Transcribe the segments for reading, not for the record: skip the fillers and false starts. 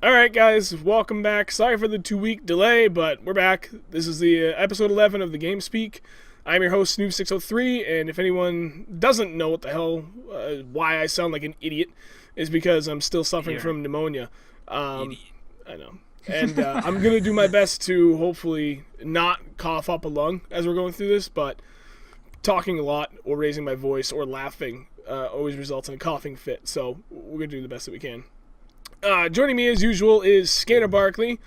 Alright, guys, welcome back. Sorry for the 2 week delay, but we're back. This is the episode 11 of the Game Speak. I'm your host, Snoof603, and if anyone doesn't know what the hell, why I sound like an idiot, is because I'm still suffering from pneumonia. I know. And I'm going to do my best to hopefully not cough up a lung as we're going through this, but talking a lot or raising my voice or laughing always results in a coughing fit, so we're going to do the best that we can. Joining me as usual is Scanner Barkley,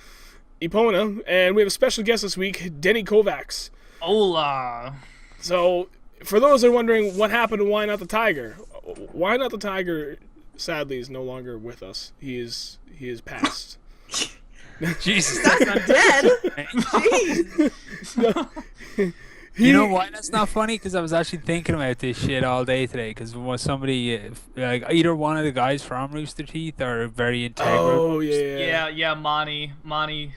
Epona, and we have a special guest this week, Denny Kovacs. Hola. So, for those that are wondering what happened to Why Not the Tiger, Why Not the Tiger, sadly, is no longer with us. He is passed. Jesus, That's not dead. Jeez. You know why that's not funny? Because I was actually thinking about this shit all day today. Because when somebody, like either one of the guys from Rooster Teeth are very integral. Oh, yeah. Yeah, Monty,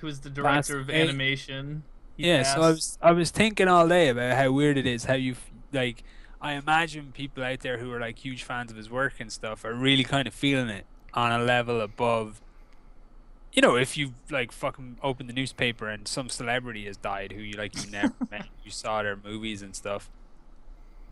who's the director of animation. So I was thinking all day about how weird it is, how you, like, I imagine people out there who are, like, huge fans of his work and stuff are really kind of feeling it on a level above, you know, if you, like, fucking open the newspaper and some celebrity has died who you never met, you saw their movies and stuff.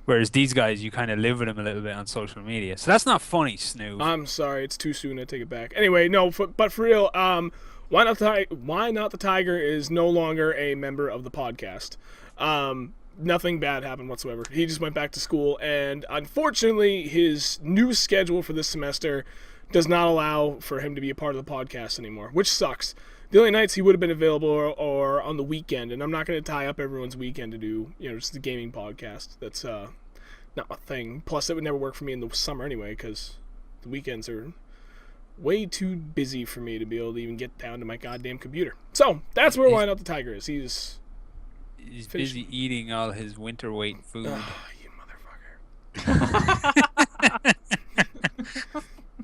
Whereas these guys, you kind of live with them a little bit on social media. So that's not funny, Snoop. I'm sorry, it's too soon. I take it back. Anyway, no, but for real, Why Not the Tiger is no longer a member of the podcast. Nothing bad happened whatsoever. He just went back to school, and unfortunately, his new schedule for this semester does not allow for him to be a part of the podcast anymore, which sucks. The only nights he would have been available or on the weekend, and I'm not going to tie up everyone's weekend to do, just the gaming podcast. That's not my thing. Plus, it would never work for me in the summer anyway, because the weekends are way too busy for me to be able to even get down to my goddamn computer. So, that's where Why Not the Tiger is. He's busy eating all his winter weight food. You motherfucker.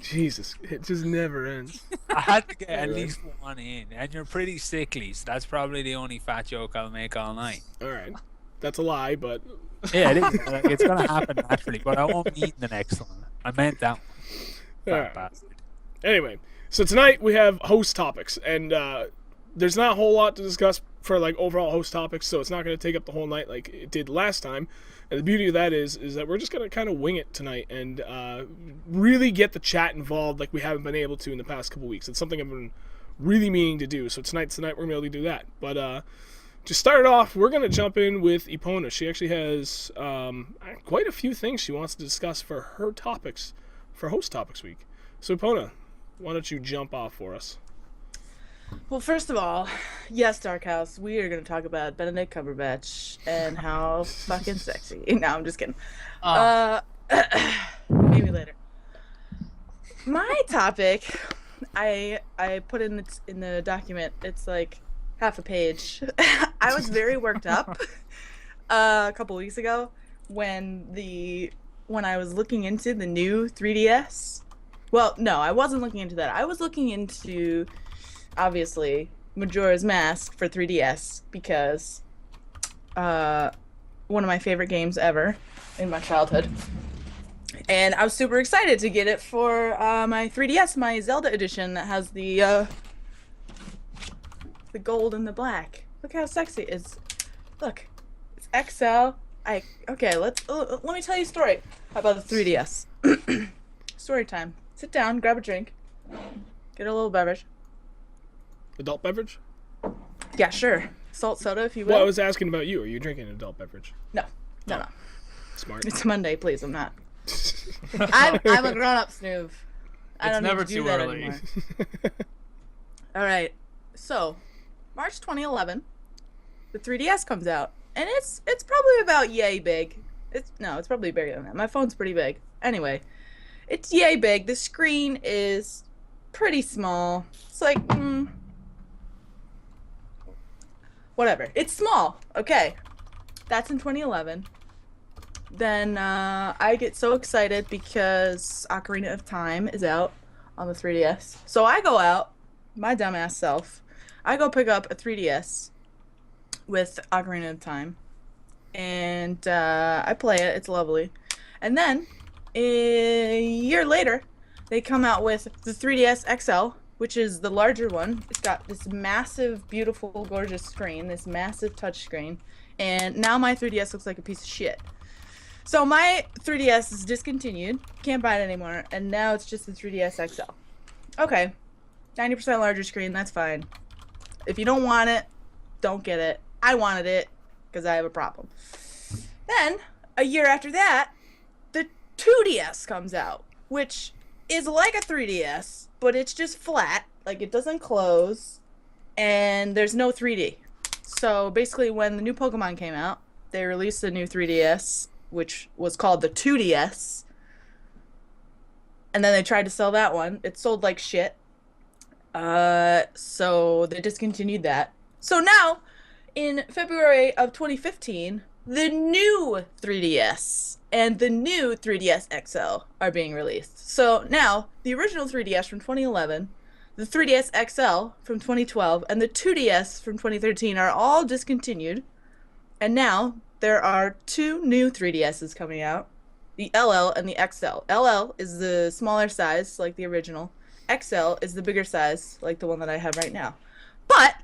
Jesus, it just never ends. I had to get at least one in, and you're pretty sickly, so that's probably the only fat joke I'll make all night. Alright. That's a lie, but... Yeah, it is. It's going to happen naturally, but I won't be eating the next one. I meant that one. Alright. Bastard. Anyway, so tonight we have host topics, and there's not a whole lot to discuss for like overall host topics, so it's not going to take up the whole night like it did last time. And the beauty of that is that we're just going to kind of wing it tonight and really get the chat involved like we haven't been able to in the past couple weeks. It's something I've been really meaning to do, so tonight we're going to be able to do that. But to start it off, we're going to jump in with Epona. She actually has quite a few things she wants to discuss for her topics, for host topics week. So Epona, why don't you jump off for us? Well, first of all, yes, Dark House, we are going to talk about Benedict Cumberbatch and how fucking sexy. No, I'm just kidding. Maybe later. My topic, I put in the document. It's like half a page. I was very worked up a couple weeks ago when I was looking into the new 3DS. Well, no, I wasn't looking into that. I was looking into, obviously, Majora's Mask for 3DS because one of my favorite games ever in my childhood. And I was super excited to get it for my 3DS, my Zelda edition that has the gold and the black. Look how sexy it is. Look, it's XL. Okay, let me tell you a story about the 3DS. Story time. Sit down, grab a drink, get a little beverage. Adult beverage? Yeah, sure. Salt soda, if you will. Well, I was asking about you. Are you drinking an adult beverage? No. Smart. It's Monday, please. I'm not. I'm a grown-up, Snoov. I don't never need to do too that early. anymore. All right. So, March 2011, the 3DS comes out, and it's probably about yay big. It's probably bigger than that. My phone's pretty big. Anyway, it's yay big. The screen is pretty small. It's like, whatever. It's small. Okay. That's in 2011. Then I get so excited because Ocarina of Time is out on the 3DS. So I go out, my dumbass self, I go pick up a 3DS with Ocarina of Time. And I play it. It's lovely. And then, a year later, they come out with the 3DS XL, which is the larger one. It's got this massive, beautiful, gorgeous screen, this massive touch screen, and now my 3DS looks like a piece of shit. So my 3DS is discontinued, can't buy it anymore, and now it's just the 3DS XL. Okay, 90% larger screen, that's fine. If you don't want it, don't get it. I wanted it because I have a problem. Then, a year after that, the 2DS comes out, which is like a 3DS, but it's just flat, like it doesn't close, and there's no 3D. So basically, when the new Pokemon came out, they released a new 3DS, which was called the 2DS, and then they tried to sell that one. It sold like shit. So they discontinued that. So now, in February of 2015, the new 3DS and the new 3DS XL are being released. So now, the original 3DS from 2011, the 3DS XL from 2012, and the 2DS from 2013 are all discontinued. And now, there are two new 3DSs coming out, the LL and the XL. LL is the smaller size, like the original. XL is the bigger size, like the one that I have right now. But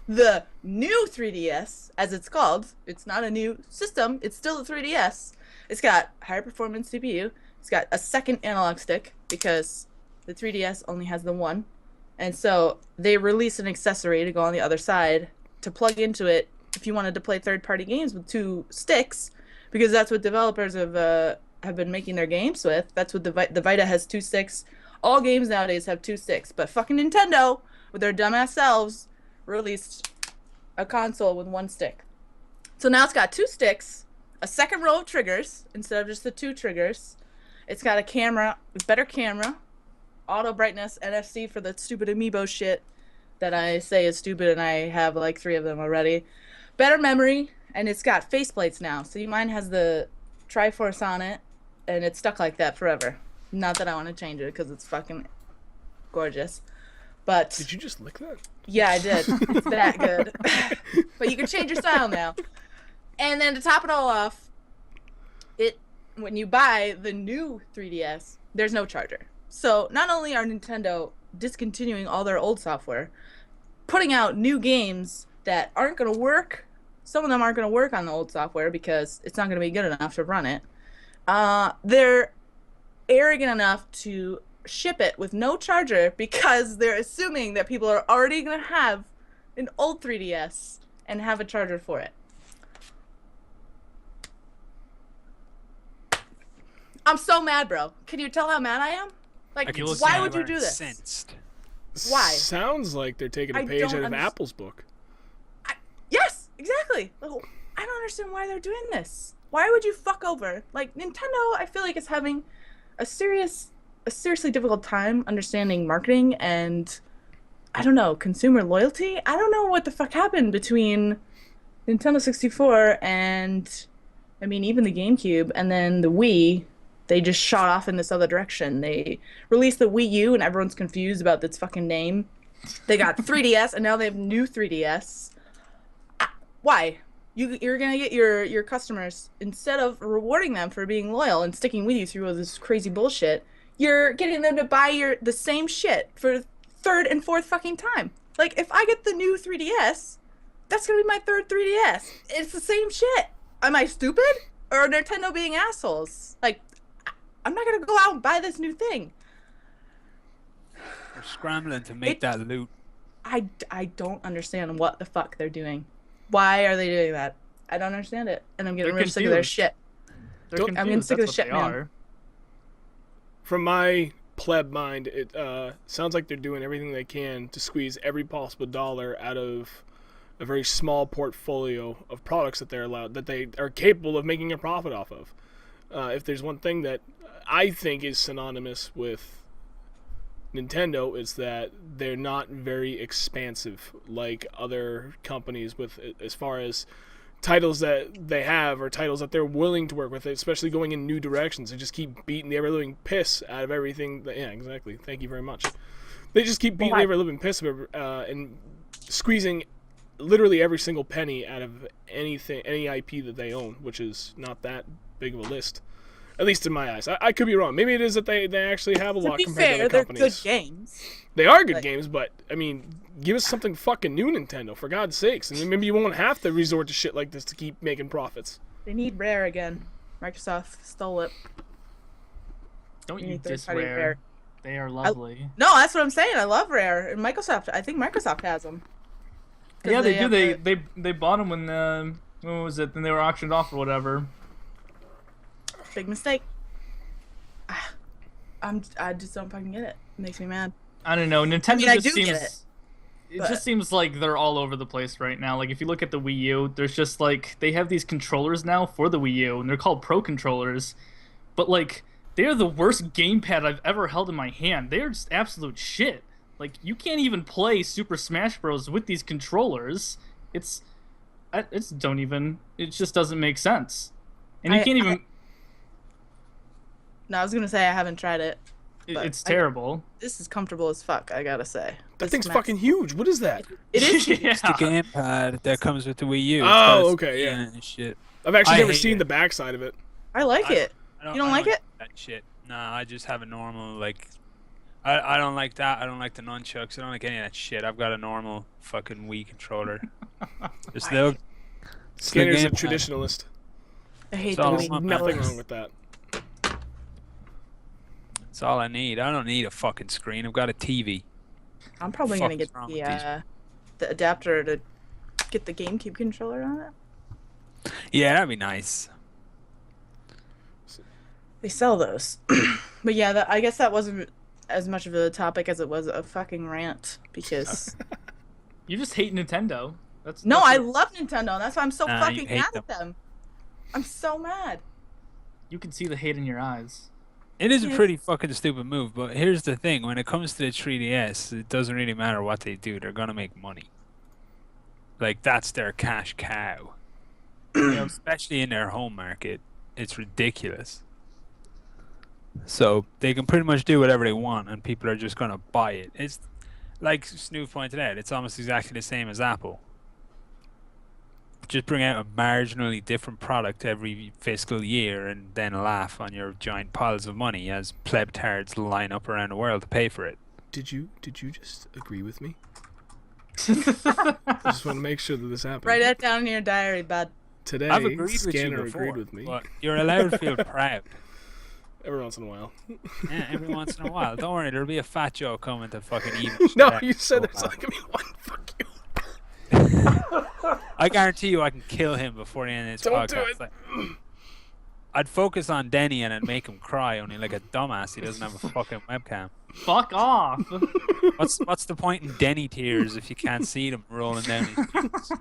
the new 3DS, as it's called, it's not a new system, it's still a 3DS. It's got higher performance CPU, it's got a second analog stick, because the 3DS only has the one. And so they release an accessory to go on the other side to plug into it if you wanted to play third-party games with two sticks, because that's what developers have been making their games with. That's what the Vita has, two sticks. All games nowadays have two sticks, but fucking Nintendo, with their dumbass selves, released a console with one stick. So now it's got two sticks, a second row of triggers instead of just the two triggers. It's got a camera, better camera, auto brightness, NFC for the stupid amiibo shit that I say is stupid, and I have like 3 of them already. Better memory, and it's got faceplates now. So mine has the Triforce on it, and it's stuck like that forever. Not that I want to change it, because it's fucking gorgeous. But did you just lick that? Yeah, I did. It's that good. But you can change your style now. And then to top it all off, when you buy the new 3DS, there's no charger. So not only are Nintendo discontinuing all their old software, putting out new games that aren't going to work. Some of them aren't going to work on the old software because it's not going to be good enough to run it. They're arrogant enough to ship it with no charger because they're assuming that people are already going to have an old 3DS and have a charger for it. I'm so mad, bro. Can you tell how mad I am? Like, why would you do this? Incensed. Why? Sounds like they're taking a page out of Apple's book. Yes, exactly. I don't understand why they're doing this. Why would you fuck over? Like, Nintendo, I feel like, is having a seriously difficult time understanding marketing and, I don't know, consumer loyalty. I don't know what the fuck happened between Nintendo 64 and, I mean, even the GameCube and then the Wii. They just shot off in this other direction. They released the Wii U and everyone's confused about its fucking name. They got 3DS and now they have new 3DS. Why? You're gonna get your customers, instead of rewarding them for being loyal and sticking with you through all this crazy bullshit, you're getting them to buy the same shit for third and fourth fucking time. Like, if I get the new 3DS, that's gonna be my third 3DS. It's the same shit. Am I stupid? Or are Nintendo being assholes? Like, I'm not gonna go out and buy this new thing. They're scrambling to make that loot. I don't understand what the fuck they're doing. Why are they doing that? I don't understand it. And I'm getting really sick of their shit. I'm getting sick of the shit, man. From my pleb mind, it sounds like they're doing everything they can to squeeze every possible dollar out of a very small portfolio of products that they are capable of making a profit off of. If there's one thing that I think is synonymous with Nintendo, is that they're not very expansive like other companies with as far as titles that they have or titles that they're willing to work with, especially going in new directions. They just keep beating the ever-living piss out of everything. Yeah, exactly. Thank you very much. They just keep beating the ever-living piss and squeezing literally every single penny out of anything, any IP that they own, which is not that big of a list. At least in my eyes. I could be wrong. Maybe it is that they actually have a lot To be compared to fair, other they're companies. good games. They are good Like- games, but I mean, give us something fucking new, Nintendo, for God's sakes, and then maybe you won't have to resort to shit like this to keep making profits. They need Rare again. Microsoft stole it. Don't You you need diss third-party Rare. Rare. They are lovely. No, that's what I'm saying. I love Rare and Microsoft. I think Microsoft has them. Yeah, they do. have They bought them when was it? Then they were auctioned off or whatever. Big mistake. I just don't fucking get it. It makes me mad. I don't know. Nintendo I just do seems. get It but- just seems like they're all over the place right now. Like if you look at the Wii U, there's just like they have these controllers now for the Wii U, and they're called Pro controllers. But like they're the worst gamepad I've ever held in my hand. They're just absolute shit. Like you can't even play Super Smash Bros with these controllers. It just doesn't make sense. And you can't even. No, I was gonna say I haven't tried it. but It's terrible. This is comfortable as fuck. I gotta say. That This thing's Max- fucking huge. What is that? It is. Yeah. It's the gamepad that comes with the Wii U. It's Oh, got a okay, screen yeah. and shit. I've actually I never hate seen it. the backside of it. I like it. You don't like it? That shit. Nah, I just have a normal like. I don't like that. I don't like the nunchucks. I don't like any of that shit. I've got a normal fucking Wii controller. Just little. Skinner's a gamepad. traditionalist. I hate It's the all There's Wii one- nothing controllers. wrong with that. That's all I need. I don't need a fucking screen. I've got a TV. I'm probably Fuck gonna is get wrong with these? the adapter to get the GameCube controller on it. Yeah, that'd be nice. They sell those. But yeah, I guess that wasn't as much of a topic as it was a fucking rant because You just hate Nintendo. That's I what- love Nintendo. That's why I'm so Nah, you fucking hate mad at them. I'm so mad. You can see the hate in your eyes. It is a Yeah. pretty fucking stupid move, but here's the thing: when it comes to the 3DS, it doesn't really matter what they do; they're gonna make money. Like that's their cash cow. Especially in their home market, it's ridiculous. So they can pretty much do whatever they want, and people are just gonna buy it. It's like Snoop pointed out; it's almost exactly the same as Apple. Just bring out a marginally different product every fiscal year and then laugh on your giant piles of money as plebtards line up around the world to pay for it. Did you just agree with me? I just want to make sure that this happens. Write that down in your diary, bud. Today, I've agreed with you Scanner before, agreed with me. but you're allowed to feel proud. Every once in a while. Yeah, every once in a while. Don't worry, there'll be a fat Joe coming to fucking even shit No, out. you said there's Oh, only gonna be one. Fuck you. I guarantee you I can kill him before the end of this Don't do podcast. it. Like, I'd focus on Denny and I'd make him cry, only like a dumbass he doesn't have a fucking webcam. Fuck off. What's the point in Denny tears if you can't see them rolling down his cheeks?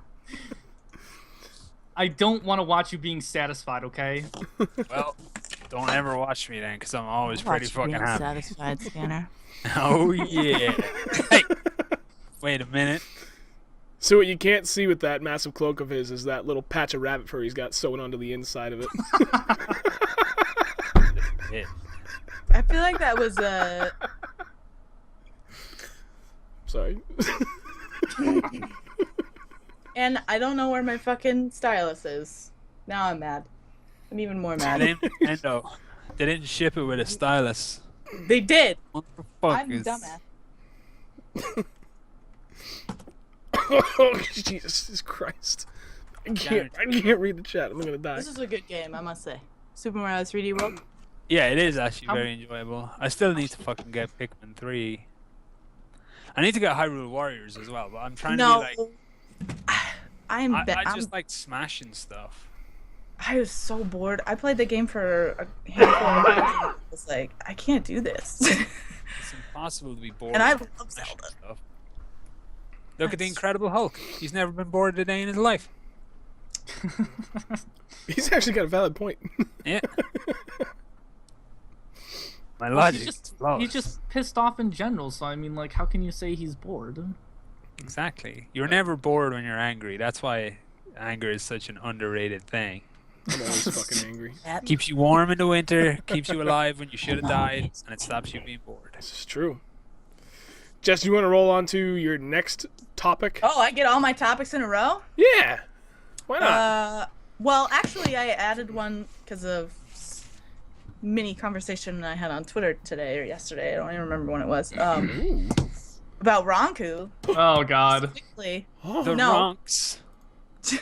I don't want to watch you being satisfied, okay? Well, don't ever watch me then, because I'm always pretty fucking happy. Satisfied, Scanner. Oh yeah. Hey, wait a minute. So what you can't see with that massive cloak of his is that little patch of rabbit fur he's got sewn onto the inside of it. Yeah. I feel like that was Sorry. and I don't know where my fucking stylus is. Now I'm mad. I'm even more mad. Nintendo. They didn't ship it with a stylus. They did. What the fuck I'm a is? dumbass. Oh, Jesus Christ. I can't read the chat. I'm gonna die. This is a good game, I must say. Super Mario 3D World. Yeah, it is actually very enjoyable. I still need to fucking get Pikmin 3. I need to get Hyrule Warriors as well, but I'm trying No. to be like. I'm I just like smashing stuff. I was so bored. I played the game for a handful of hours. And I was like, I can't do this. It's impossible to be bored. And I with love smashing Zelda. stuff. Look at the Incredible Hulk. He's never been bored a day in his life. He's actually got a valid point. Yeah. My Well, logic. he's just pissed off in general, so I mean, like, how can you say he's bored? Exactly. You're never bored when you're angry. That's why anger is such an underrated thing. I'm always fucking angry. Keeps you warm in the winter, keeps you alive when you should have died, and it stops you being bored. This is true. Jess, you want to roll on to your next topic? Oh, I get all my topics in a row? Yeah. Why not? Well, actually, I added one because of mini conversation I had on Twitter today or yesterday. I don't even remember when it was. About Ranku. Oh God. Specifically. The No. Ronks. The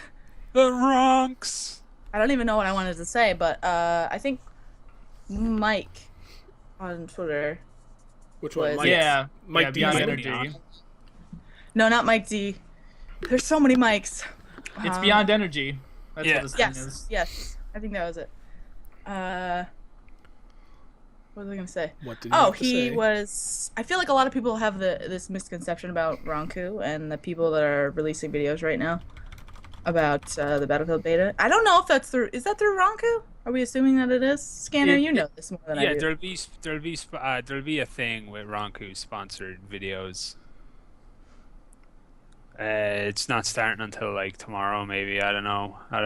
Ronks. I don't even know what I wanted to say, but I think Mike on Twitter. Which one? Was- Mike? Yeah. Mike yeah, D. Beyond Mike Energy. D. No, not Mike D. There's so many Mikes. It's Beyond Energy. That's Yeah. what his name Yes, is. yes. I think that was it. What was I gonna say? What did you have to He say? was. I feel like a lot of people have this misconception about Ranku and the people that are releasing videos right now about the Battlefield beta. I don't know if that's through. Is that through Ranku? Are we assuming that it is? Scanner, you know this more than I Yeah, do. there'll be a thing with Ranku sponsored videos. It's not starting until like tomorrow, maybe. I don't know. I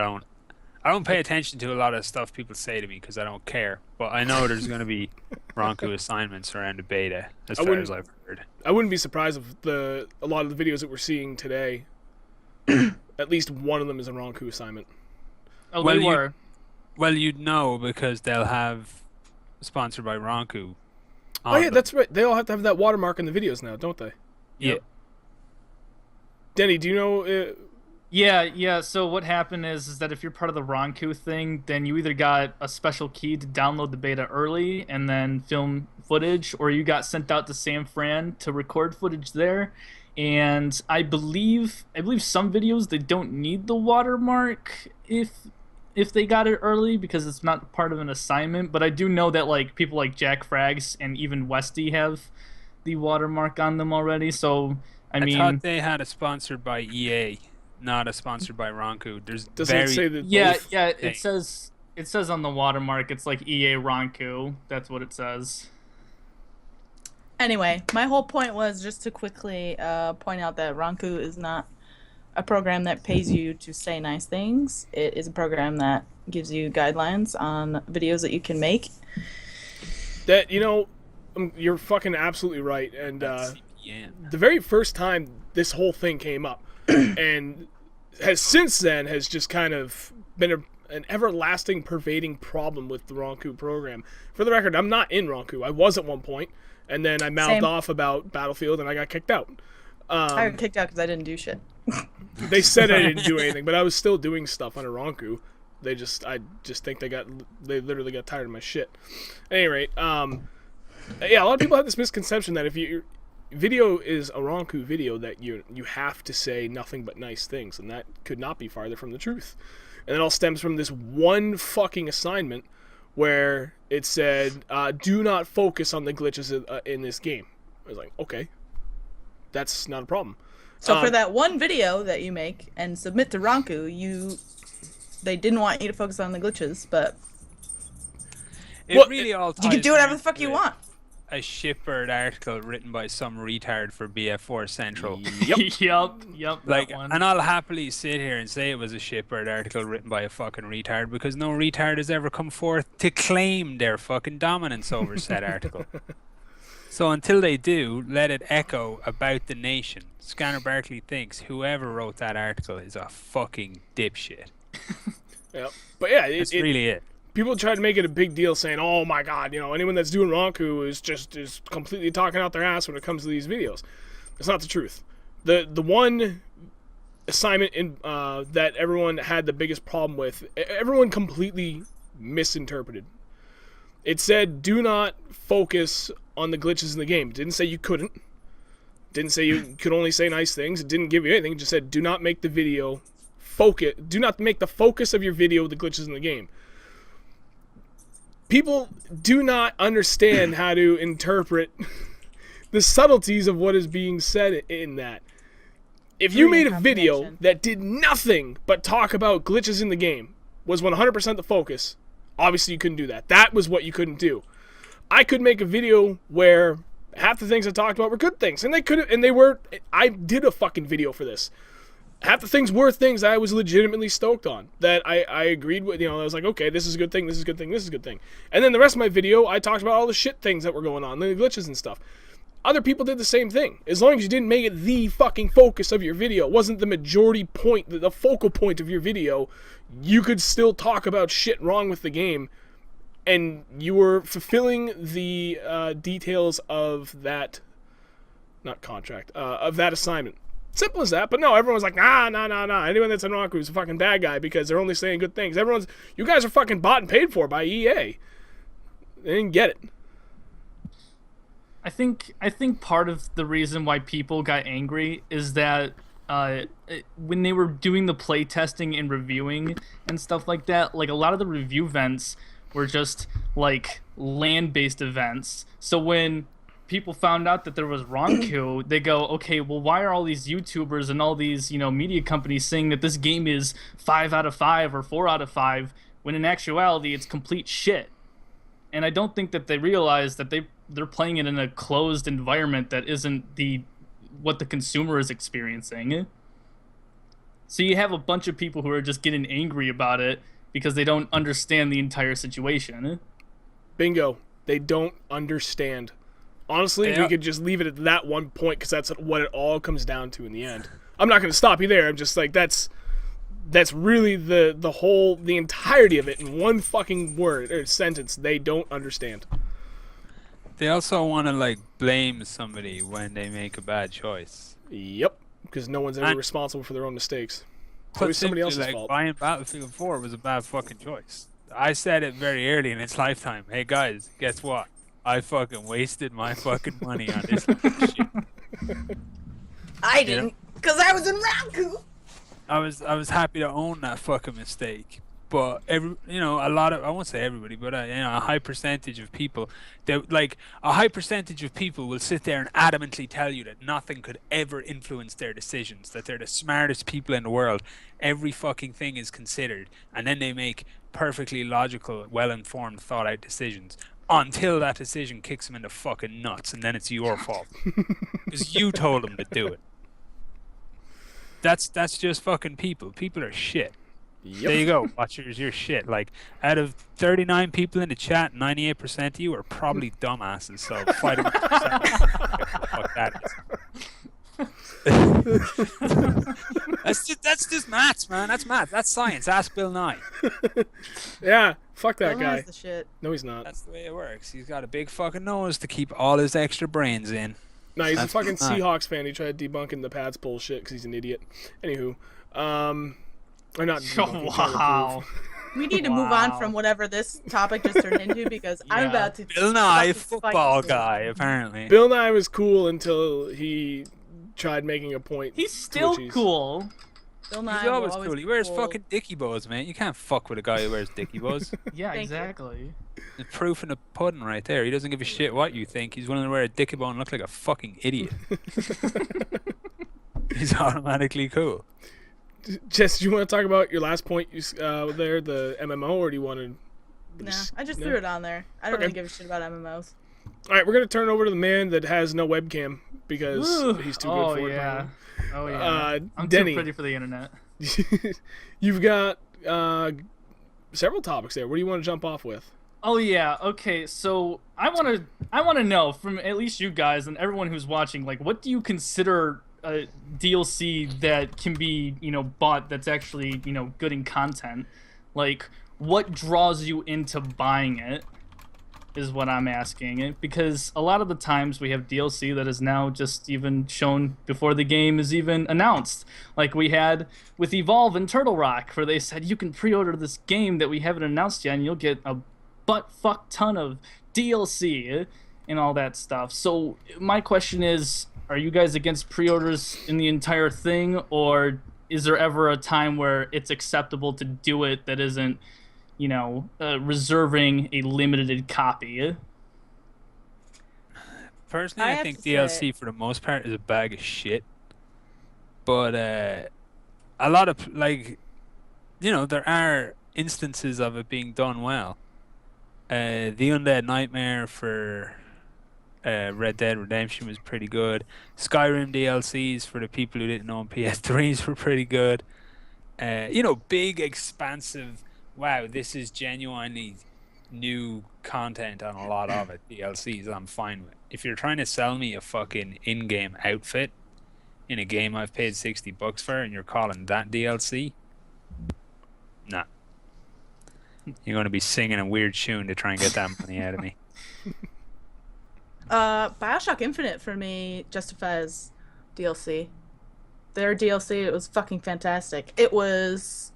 don't pay attention to a lot of stuff people say to me because I don't care. But I know there's going to be Ranku assignments around the beta, as far as I've heard. I wouldn't be surprised if a lot of the videos that we're seeing today, at least one of them is a Ranku assignment. Oh, Well, they you- were. Well, you'd know because they'll have sponsored by Ranku. Oh yeah, that's right. They all have to have that watermark in the videos now, don't they? yeah. Denny, do you know? Yeah. So what happened is that if you're part of the Ranku thing, then you either got a special key to download the beta early and then film footage, or you got sent out to San Fran to record footage there. And I believe some videos they don't need the watermark if they got it early because it's not part of an assignment. But I do know that like people like Jack Frags and even Westy have the watermark on them already. So I mean, thought they had a sponsored by EA, not a sponsored by Ranku. There's Doesn't it say that? yeah, both- yeah. thing. It says on the watermark it's like EA Ranku. That's what it says. Anyway, my whole point was just to quickly point out that Ranku is not a program that pays you to say nice things. It is a program that gives you guidelines on videos that you can make. That you're fucking absolutely right. And Yeah. the very first time this whole thing came up, and has since then has just kind of been an everlasting, pervading problem with the Ranku program. For the record, I'm not in Ranku. I was at one point, and then I mouthed Same. off about Battlefield, and I got kicked out. I got kicked out because I didn't do shit. They said I didn't do anything, but I was still doing stuff under Ranku. I just think they literally got tired of my shit. At any rate, yeah, a lot of people have this misconception that if your video is a Ranku video, that you have to say nothing but nice things, and that could not be farther from the truth. And it all stems from this one fucking assignment where it said, "Do not focus on the glitches in this game." I was like, okay, that's not a problem. So for that one video that you make and submit to Ranku, they didn't want you to focus on the glitches, but It Well, really all you can ties do whatever down the fuck you to want. A shipbird article written by some retard for BF4 Central. Yep. Yep. Like, that one. and I'll happily sit here and say it was a shipbird article written by a fucking retard because no retard has ever come forth to claim their fucking dominance over said article. So until they do, let it echo about the nation. Scanner Barkley thinks whoever wrote that article is a fucking dipshit. Yep. But yeah, That's really it. people try to make it a big deal, saying, "Oh my God, anyone that's doing Ranku is completely talking out their ass when it comes to these videos." It's not the truth. The one assignment that everyone had the biggest problem with, everyone completely misinterpreted. It said, "Do not focus on the glitches in the game." It didn't say you couldn't. Didn't say you could only say nice things. It didn't give you anything. It just said, "Do not make the video focus. Do not make the focus of your video the glitches in the game." People do not understand how to interpret the subtleties of what is being said in that. If you made a video Comprehension. that did nothing but talk about glitches in the game, was 100% the focus, obviously you couldn't do that. That was what you couldn't do. I could make a video where half the things I talked about were good things, and I did a fucking video for this. Half the things were things I was legitimately stoked on, that I agreed with. I was like, okay, this is a good thing, this is a good thing, this is a good thing. And then the rest of my video, I talked about all the shit things that were going on, the glitches and stuff. Other people did the same thing. As long as you didn't make it the fucking focus of your video, it wasn't the majority point, the focal point of your video, you could still talk about shit wrong with the game and you were fulfilling the details of that, not contract, of that assignment. Simple as that. But no, everyone's like, nah. Anyone that's in Ranku is a fucking bad guy because they're only saying good things. You guys are fucking bought and paid for by EA. They didn't get it. I think part of the reason why people got angry is that when they were doing the play testing and reviewing and stuff like that, like a lot of the review events were just like land-based events. So when people found out that there was Ranku, they go, okay, well, why are all these YouTubers and all these, media companies saying that this game is 5 out of 5 or 4 out of 5 when in actuality it's complete shit? And I don't think that they realize that they're playing it in a closed environment that isn't what the consumer is experiencing. So you have a bunch of people who are just getting angry about it because they don't understand the entire situation. Bingo. They don't understand. Honestly, we could just leave it at that one point because that's what it all comes down to in the end. I'm not going to stop you there. I'm just like, that's really the entirety of it in one fucking word or sentence. They don't understand. They also want to like blame somebody when they make a bad choice. Yep, because no one's ever responsible for their own mistakes. It's always somebody else's fault. Buying Battlefield 4 was a bad fucking choice. I said it very early in its lifetime. Hey guys, guess what? I fucking wasted my fucking money on this shit. I didn't, because I was in Ranku. I was happy to own that fucking mistake. But a lot of, I won't say everybody, but a high percentage of people, will sit there and adamantly tell you that nothing could ever influence their decisions, that they're the smartest people in the world. Every fucking thing is considered, and then they make perfectly logical, well-informed, thought-out decisions until that decision kicks them in the fucking nuts, and then it's your fault because you told them to do it. That's just fucking people. People are shit. Yep. There you go. Watchers, you're shit. Like, out of 39 people in the chat, 98% of you are probably dumbasses. So fight them. Fuck that is. That's just maths, man. That's maths. That's science. Ask Bill Nye. Yeah, fuck that Bill guy. Nye's the shit. No, he's not. That's the way it works. He's got a big fucking nose to keep all his extra brains in. No, he's a fucking Seahawks fan. He tried debunking the Pats bullshit because he's an idiot. Anywho, or not. Wow. We need to move on from whatever this topic just turned into because I'm about to. Bill Nye, football guy, apparently. Bill Nye was cool until he tried making a point. He's still cool. Bill Nye He's always cool. He wears fucking dicky bows, man. You can't fuck with a guy who wears dicky bows. Yeah, exactly. The proof in the pudding right there. He doesn't give a shit what you think. He's willing to wear a dicky bow and look like a fucking idiot. He's automatically cool. Jess, do you want to talk about your last point there, the MMO, or do you want to... Nah, I just threw it on there. I don't really give a shit about MMOs. Alright, we're going to turn over to the man that has no webcam because he's too good for it. Oh, yeah. I'm Denny, too pretty for the internet. You've got several topics there. What do you want to jump off with? Oh, yeah. Okay, so I want to know from at least you guys and everyone who's watching, like, what do you consider a DLC that can be, bought that's actually, good in content? Like, what draws you into buying it is what I'm asking. Because a lot of the times we have DLC that is now just even shown before the game is even announced. Like we had with Evolve and Turtle Rock, where they said you can pre-order this game that we haven't announced yet and you'll get a butt-fuck ton of DLC and all that stuff. So my question is, are you guys against pre-orders in the entire thing, or is there ever a time where it's acceptable to do it that isn't, reserving a limited copy? Personally, I think DLC for the most part is a bag of shit. But a lot of, there are instances of it being done well. The Undead Nightmare for Red Dead Redemption was pretty good. Skyrim DLCs for the people who didn't own PS3s were pretty good. Big, expansive, wow, this is genuinely new content on a lot of it. DLCs I'm fine with. If you're trying to sell me a fucking in-game outfit in a game I've paid $60 for and you're calling that DLC, nah. You're going to be singing a weird tune to try and get that money out of me. Bioshock Infinite for me justifies DLC. Their DLC, it was fucking fantastic. It was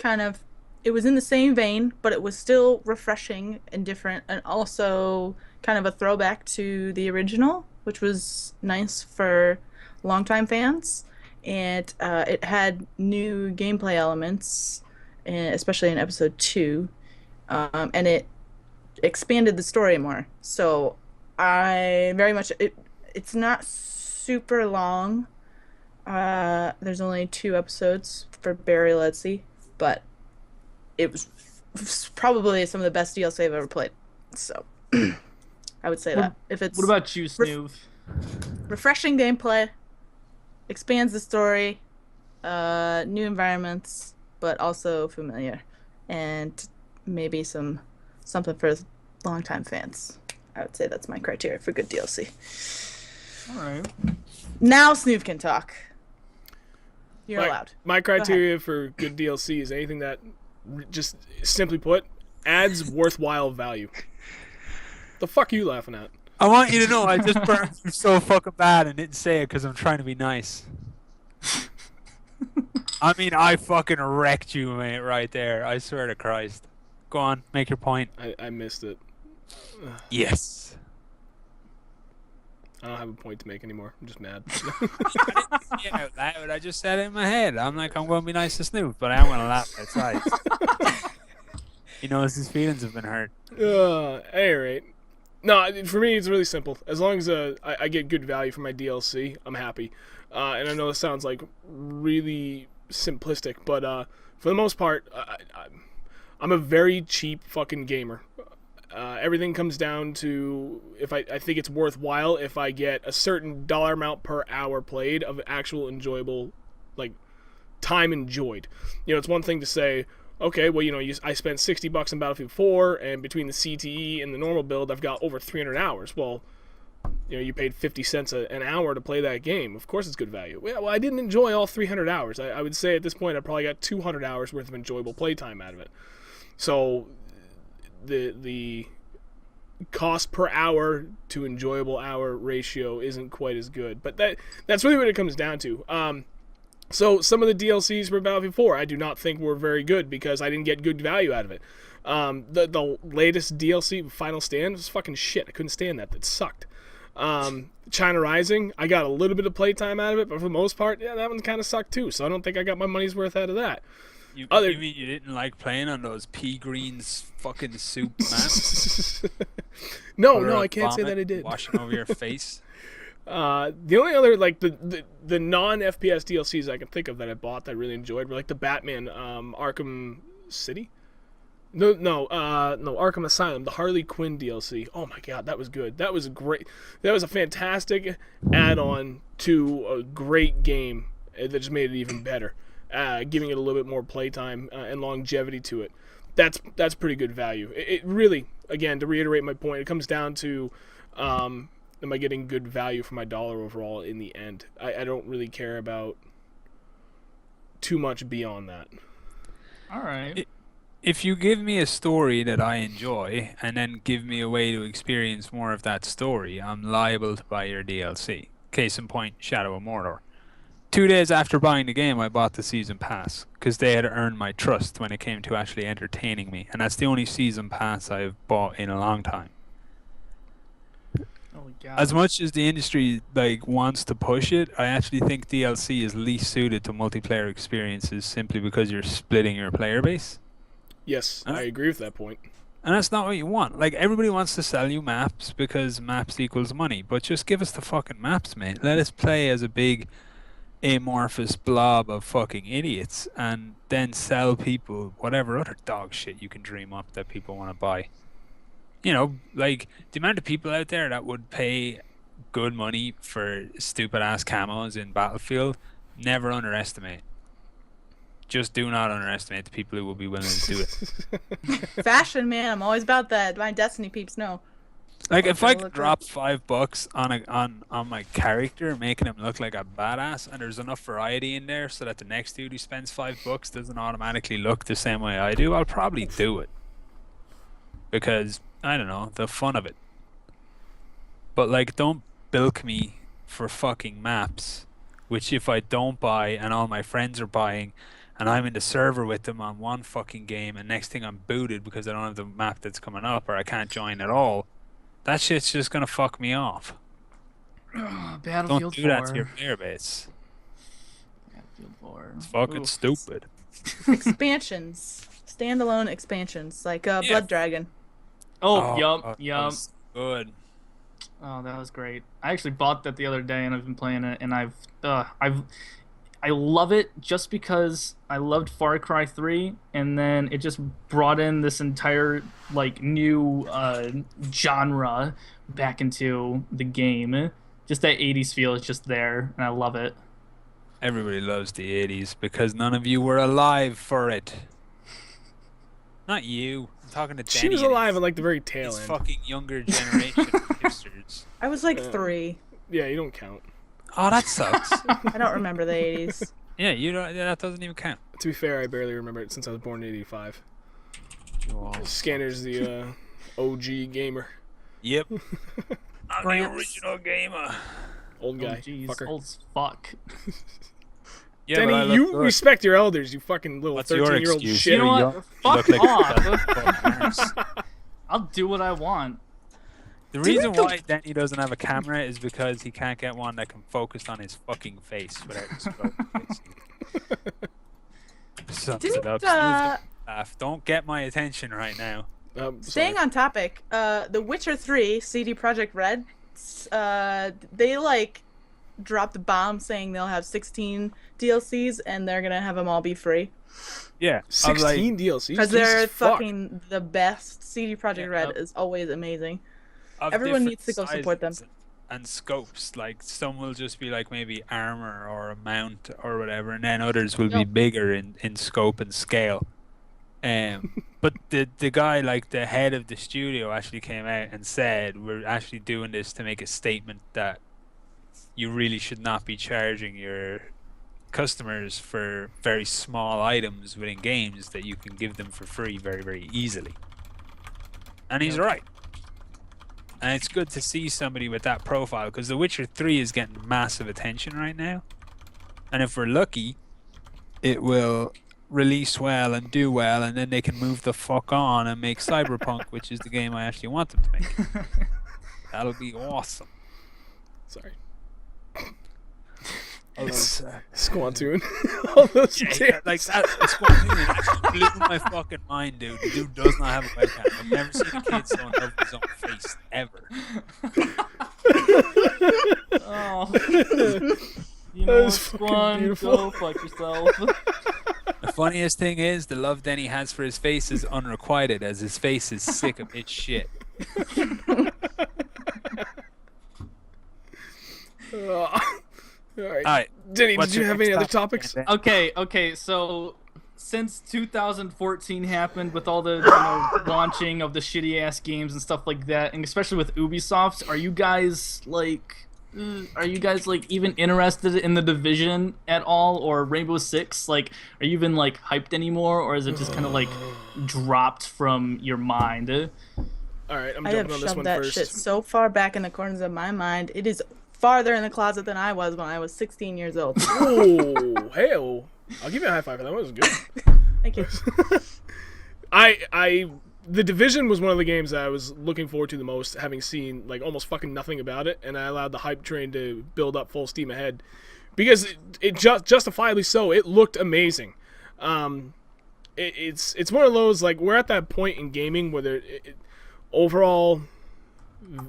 it was in the same vein, but it was still refreshing and different, and also kind of a throwback to the original, which was nice for longtime fans. And it had new gameplay elements, especially in episode 2, and it expanded the story more. So I very much it's not super long. There's only 2 episodes for Barry Lettsey, but it was probably some of the best DLC I've ever played. So I would say that. If it's What about you, Snoof? refreshing gameplay, expands the story, new environments, but also familiar, and maybe something for longtime fans. I would say that's my criteria for good DLC. All right. Now Snoof can talk. You're allowed. My criteria for good DLC is anything that, just simply put, adds worthwhile value. The fuck are you laughing at? I want you to know I just burned you so fucking bad and didn't say it because I'm trying to be nice. I mean, I fucking wrecked you, mate, right there. I swear to Christ. Go on, make your point. I missed it. Yes. I don't have a point to make anymore. I'm just mad. I didn't say it out loud. I just said it in my head. I'm like, I'm going to be nice to Snoop, but I am going to laugh outside. He knows his feelings have been hurt. Anyway. No, for me, it's really simple. As long as I get good value for my DLC, I'm happy. And I know this sounds like really simplistic, but for the most part, I'm a very cheap fucking gamer. Everything comes down to if I think it's worthwhile if I get a certain dollar amount per hour played of actual enjoyable, like, time enjoyed. You know, it's one thing to say, okay, well, you know, I spent $60 on Battlefield 4, and between the CTE and the normal build, I've got over 300 hours. Well, you know, you paid 50 cents an hour to play that game. Of course it's good value. Well, I didn't enjoy all 300 hours. I would say at this point I probably got 200 hours worth of enjoyable playtime out of it. So the cost per hour to enjoyable hour ratio isn't quite as good. But that's really what it comes down to. So some of the DLCs for Battlefield 4 I do not think were very good because I didn't get good value out of it. The latest DLC, Final Stand, was fucking shit. I couldn't stand that. That sucked. China Rising, I got a little bit of playtime out of it, but for the most part, yeah, that one kind of sucked too. So I don't think I got my money's worth out of that. You mean you didn't like playing on those pea greens fucking soup maps? No, I can't say that I did. Washing over your face. The only other, like, the non-FPS DLCs I can think of that I bought that I really enjoyed were like the Batman Arkham City. No, Arkham Asylum, the Harley Quinn DLC. Oh my god, that was good. That was a fantastic add-on to a great game that just made it even better, giving it a little bit more playtime and longevity to it. That's pretty good value. It really, again, to reiterate my point, it comes down to am I getting good value for my dollar overall in the end. I don't really care about too much beyond that. All right. If you give me a story that I enjoy and then give me a way to experience more of that story, I'm liable to buy your DLC. Case in point, Shadow of Mordor. 2 days after buying the game, I bought the season pass because they had earned my trust when it came to actually entertaining me, and that's the only season pass I've bought in a long time. Oh, God. As much as the industry wants to push it, I actually think DLC is least suited to multiplayer experiences simply because you're splitting your player base. Yes, I agree with that point. And that's not what you want. Like, everybody wants to sell you maps because maps equals money, but just give us the fucking maps, mate. Let us play as a big amorphous blob of fucking idiots and then sell people whatever other dog shit you can dream up that people want to buy. You know, like, the amount of people out there that would pay good money for stupid ass camos in Battlefield, never underestimate. Just do not underestimate the people who will be willing to do it. Fashion, man. I'm always about that. My Destiny peeps know. Like, if I could drop $5 on my character, making him look like a badass, and there's enough variety in there so that the next dude who spends $5 doesn't automatically look the same way I do, I'll probably do it. because I don't know the fun of it. But like, don't bilk me for fucking maps, which if I don't buy and all my friends are buying, and I'm in the server with them on one fucking game, and next thing I'm booted because I don't have the map that's coming up or I can't join at all. That shit's just gonna fuck me off. Battlefield Don't do 4. that to your player base. Battlefield 4. It's fucking Oof. stupid. Expansions, standalone expansions like Blood Dragon. Oh, that yup. was good. Oh, that was great. I actually bought that the other day, and I've been playing it, and I love it just because I loved Far Cry 3, and then it just brought in this entire like new genre back into the game. Just that 80s feel is just there, and I love it. Everybody loves the 80s because none of you were alive for it. Not you. I'm talking to Denny. She was and alive his- at like the very tail his end. fucking younger generation of hipsters. I was like 3. Yeah, you don't count. Oh, that sucks. I don't remember the 80s. Yeah, you don't. Yeah, that doesn't even count. To be fair, I barely remember it since I was born in '85. Oh. Scanner's the OG gamer, Yep. I'm the Gramps. original gamer. old guy, Oh, jeez, fucker. old as fuck. Yeah, but I Denny, look you good. respect your elders, you fucking little What's your 13-year-old excuse? shit. You know You're what? young. Fuck You look like off. a fucking nurse. I'll do what I want. The reason why Denny doesn't have a camera is because he can't get one that can focus on his fucking face without exposing his face. Sums it Didn't up. Laugh. Don't get my attention right now. staying on topic, The Witcher 3 CD Projekt Red, they like dropped a bomb saying they'll have 16 DLCs and they're gonna have them all be free Yeah. 16 DLCs because they're Jesus fuck. fucking the best. CD Projekt Red is always amazing. Everyone needs to go support them. And scopes, like some will just be like maybe armor or a mount or whatever, and then others will be Yep. bigger in scope and scale. But the guy, like the head of the studio, actually came out and said, "We're actually doing this to make a statement that you really should not be charging your customers for very small items within games that you can give them for free very, very easily." And he's right. And it's good to see somebody with that profile because The Witcher 3 is getting massive attention right now. And if we're lucky, it will release well and do well, and then they can move the fuck on and make Cyberpunk, which is the game I actually want them to make. That'll be awesome. Sorry. Although, Squantoon. All those yeah, like that Squantoon actually blew my fucking mind, dude. The dude does not have a webcam. I've never seen a kid so in love with his own face ever. Oh. That You know was what's fucking fun? beautiful. Go fuck yourself. The funniest thing is the love Denny has for his face is unrequited, as his face is sick of its shit. All right. Alright. Denny, What's did you your have next any other topic, topics? Denny? Okay, so since 2014 happened with all the launching of the shitty ass games and stuff like that, and especially with Ubisoft, are you guys like even interested in the Division at all, or Rainbow Six? Like, are you even like hyped anymore, or is it just kind of like dropped from your mind? All right, I'm I have jumping on this shoved one that first. shit so far back in the corners of my mind. It is farther in the closet than I was when I was 16 years old. Oh, hell. I'll give you a high five for that. That was good. Thank you. The Division was one of the games that I was looking forward to the most, having seen like almost fucking nothing about it, and I allowed the hype train to build up full steam ahead because it justifiably so. It looked amazing. It's one of those, like, we're at that point in gaming where overall,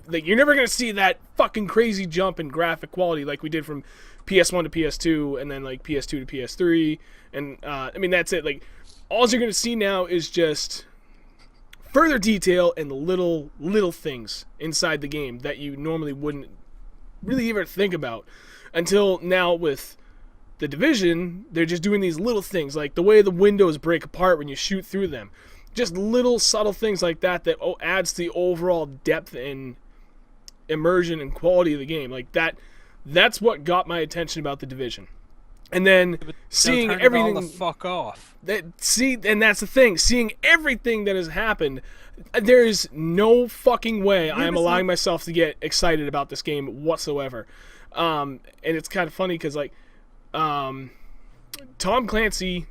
like, you're never gonna see that fucking crazy jump in graphic quality like we did from PS1 to PS2 and then like PS2 to PS3, and I mean that's it. Like, all you're gonna see now is just further detail and little things inside the game that you normally wouldn't really ever think about until now. With the Division, they're just doing these little things, like the way the windows break apart when you shoot through them. Just little subtle things like that adds to the overall depth and immersion and quality of the game. Like that's what got my attention about the Division. And then But seeing they'll turn it all everything the fuck off. and that's the thing. Seeing everything that has happened, there's no fucking way I am allowing myself to get excited about this game whatsoever. And it's kind of funny because like, Tom Clancy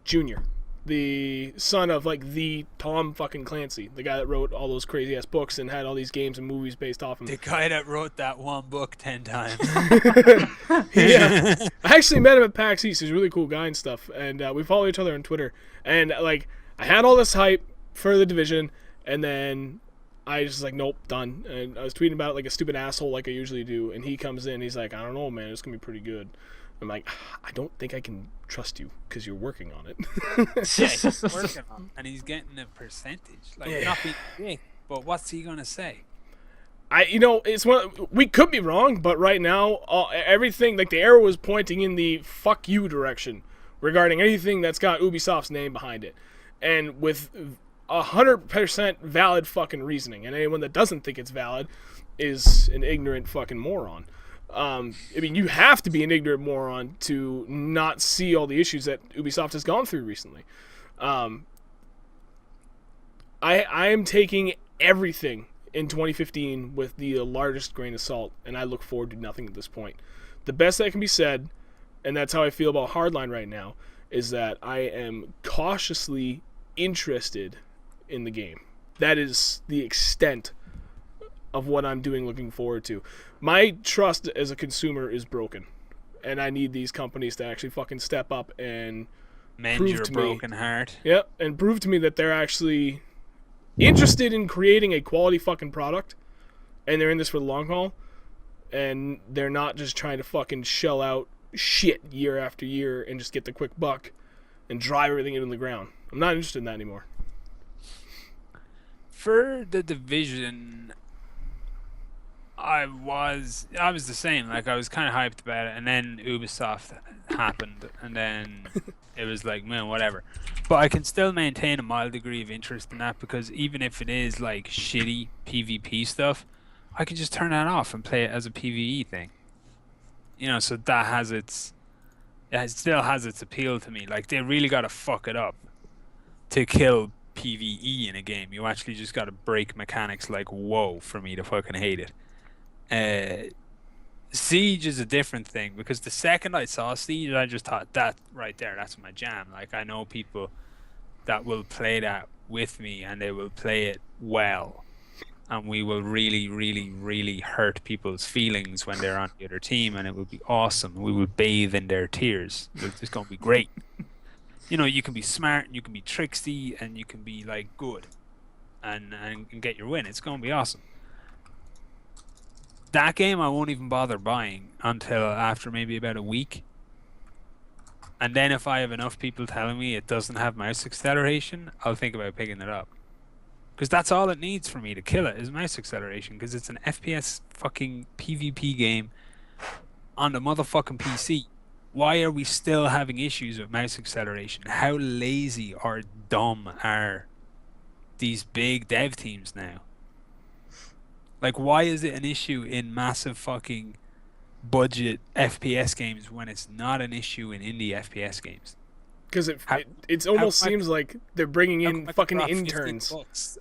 Jr., the son of like the Tom fucking Clancy, the guy that wrote all those crazy ass books and had all these games and movies based off him. The guy that wrote that one book 10 times. Yeah, I actually met him at PAX East. He's a really cool guy and stuff, and we follow each other on Twitter. And like, I had all this hype for the Division, and then I just like, nope, done. And I was tweeting about it like a stupid asshole, like I usually do. And he comes in, he's like, I don't know, man, it's gonna be pretty good. I'm like, I don't think I can trust you because you're working on it. Yeah, he's working on it, and he's getting a percentage. Like, not being big, but what's he gonna say? It's we could be wrong, but right now, everything, like the arrow is pointing in the fuck you direction regarding anything that's got Ubisoft's name behind it, and with 100% valid fucking reasoning. And anyone that doesn't think it's valid is an ignorant fucking moron. I mean, you have to be an ignorant moron to not see all the issues that Ubisoft has gone through recently. I am taking everything in 2015 with the largest grain of salt, and I look forward to nothing at this point. The best that can be said, and that's how I feel about Hardline right now, is that I am cautiously interested in the game. That is the extent of what I'm looking forward to. My trust as a consumer is broken, and I need these companies to actually fucking step up and Mend your broken heart. Yep, and prove to me that they're actually interested in creating a quality fucking product, and they're in this for the long haul, and they're not just trying to fucking shell out shit year after year and just get the quick buck and drive everything into the ground. I'm not interested in that anymore. For the Division, I was the same. Like, I was kind of hyped about it, and then Ubisoft happened, and then it was like, man, whatever. But I can still maintain a mild degree of interest in that, because even if it is like shitty PvP stuff, I can just turn that off and play it as a PvE thing. So that it still has its appeal to me. Like, they really got to fuck it up to kill PvE in a game. You actually just got to break mechanics like whoa for me to fucking hate it. Siege is a different thing, because the second I saw Siege, I just thought, that right there, that's my jam. Like, I know people that will play that with me, and they will play it well, and we will really, really, really hurt people's feelings when they're on the other team, and it will be awesome. We will bathe in their tears. It's just going to be great. You can be smart, and you can be tricksy, and you can be like good and get your win. It's going to be awesome. That game I won't even bother buying until after maybe about a week. And then if I have enough people telling me it doesn't have mouse acceleration, I'll think about picking it up. Because that's all it needs for me to kill it, is mouse acceleration. Because it's an FPS fucking PvP game on the motherfucking PC. Why are we still having issues with mouse acceleration? How lazy or dumb are these big dev teams now? Like, why is it an issue in massive fucking budget FPS games when it's not an issue in indie FPS games? Because it almost seems like they're bringing in fucking interns.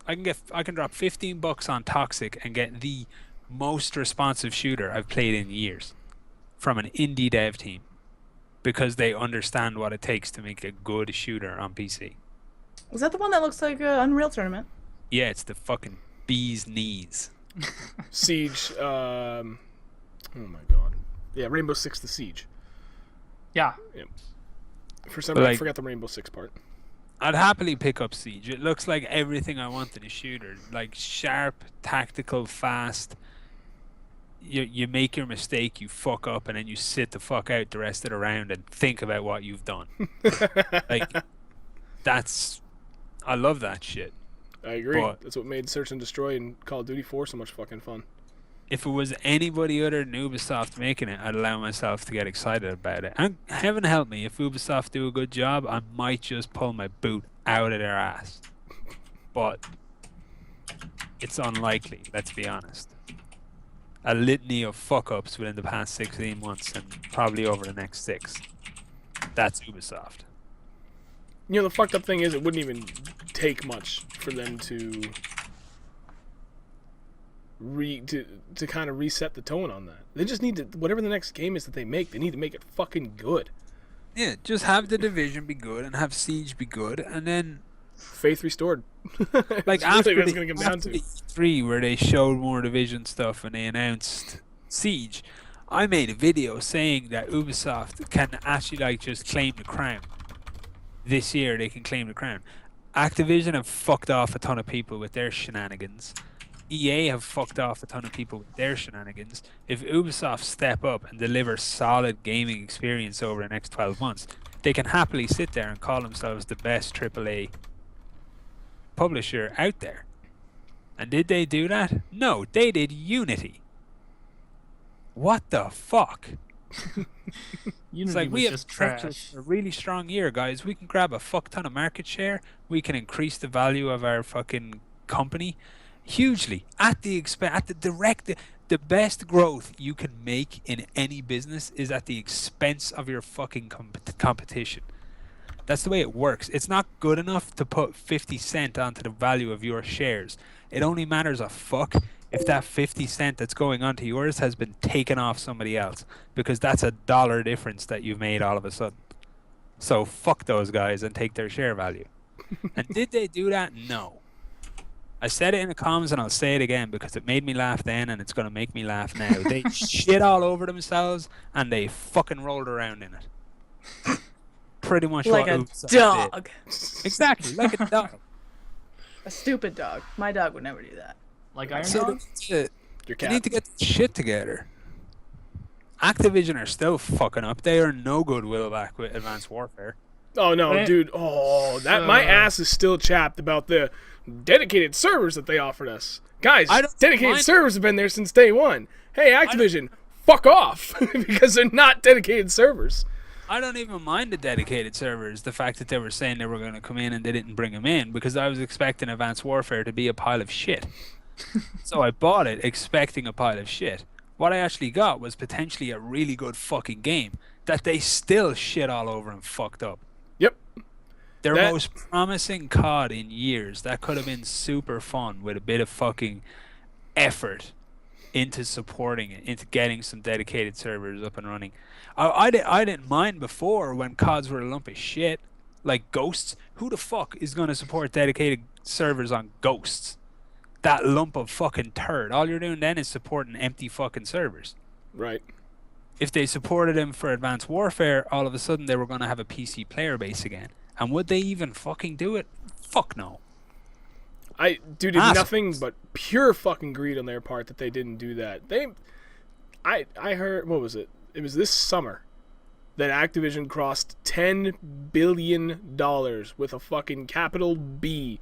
I can drop $15 on Toxic and get the most responsive shooter I've played in years from an indie dev team, because they understand what it takes to make a good shooter on PC. Was that the one that looks like an Unreal Tournament? Yeah, it's the fucking bee's knees. Siege. Oh my god. Yeah, Rainbow Six: The Siege. Yeah. For some reason, I forgot the Rainbow Six part. I'd happily pick up Siege. It looks like everything I want in a shooter. Like, sharp, tactical, fast. You make your mistake, you fuck up, and then you sit the fuck out the rest of the round and think about what you've done. Like, I love that shit. I agree. That's what made Search and Destroy and Call of Duty 4 so much fucking fun. If it was anybody other than Ubisoft making it, I'd allow myself to get excited about it. And heaven help me, if Ubisoft do a good job, I might just pull my boot out of their ass. But it's unlikely, let's be honest. A litany of fuck-ups within the past 16 months, and probably over the next 6. That's Ubisoft. You know, the fucked up thing is it wouldn't even take much for them to kind of reset the tone on that. They just need to, whatever the next game is that they make, they need to make it fucking good. Yeah, just have the Division be good and have Siege be good, and then Faith restored. like It's after really what it's the, gonna come down after to. the E3 where they showed more Division stuff and they announced Siege, I made a video saying that Ubisoft can actually like just claim the crown. This year they can claim the crown. Activision have fucked off a ton of people with their shenanigans. EA have fucked off a ton of people with their shenanigans. If Ubisoft step up and deliver solid gaming experience over the next 12 months, they can happily sit there and call themselves the best AAA publisher out there. And did they do that? No, they did Unity. What the fuck? Unity It's like was we have just potential trash. for a really strong year, guys. We can grab a fuck ton of market share. We can increase the value of our fucking company hugely at the the best growth you can make in any business is at the expense of your fucking competition. That's the way it works. It's not good enough to put 50 cent onto the value of your shares. It only matters a fuck if that 50 cent that's going onto yours has been taken off somebody else, because that's a dollar difference that you've made all of a sudden. So fuck those guys and take their share value. And did they do that? No. I said it in the comments and I'll say it again because it made me laugh then and it's going to make me laugh now. They shit all over themselves and they fucking rolled around in it. Pretty much Like what a Ubisoft dog. did. Exactly, like a dog. A stupid dog. My dog would never do that. Like Iron So Dog? Your they cat. need to get their shit together. Activision are still fucking up. They are no good back with Advanced Warfare. Oh no, Eh, dude! Oh, that my ass is still chapped about the dedicated servers that they offered us. Guys, I don't dedicated mind- servers have been there since day one. Hey, Activision, fuck off because they're not dedicated servers. I don't even mind the dedicated servers. The fact that they were saying they were going to come in and they didn't bring them in, because I was expecting Advanced Warfare to be a pile of shit. So I bought it expecting a pile of shit. What I actually got was potentially a really good fucking game that they still shit all over and fucked up. Yep. Their That- most promising COD in years. That could have been super fun with a bit of fucking effort into supporting it, into getting some dedicated servers up and running. I didn't mind before when CODs were a lump of shit. Like Ghosts. Who the fuck is going to support dedicated servers on Ghosts? That lump of fucking turd. All you're doing then is supporting empty fucking servers. Right. If they supported him for Advanced Warfare, all of a sudden they were going to have a PC player base again. And would they even fucking do it? Fuck no. Dude, it's Assholes. nothing but pure fucking greed on their part that they didn't do that. I heard, what was it? It was this summer that Activision crossed $10 billion with a fucking capital B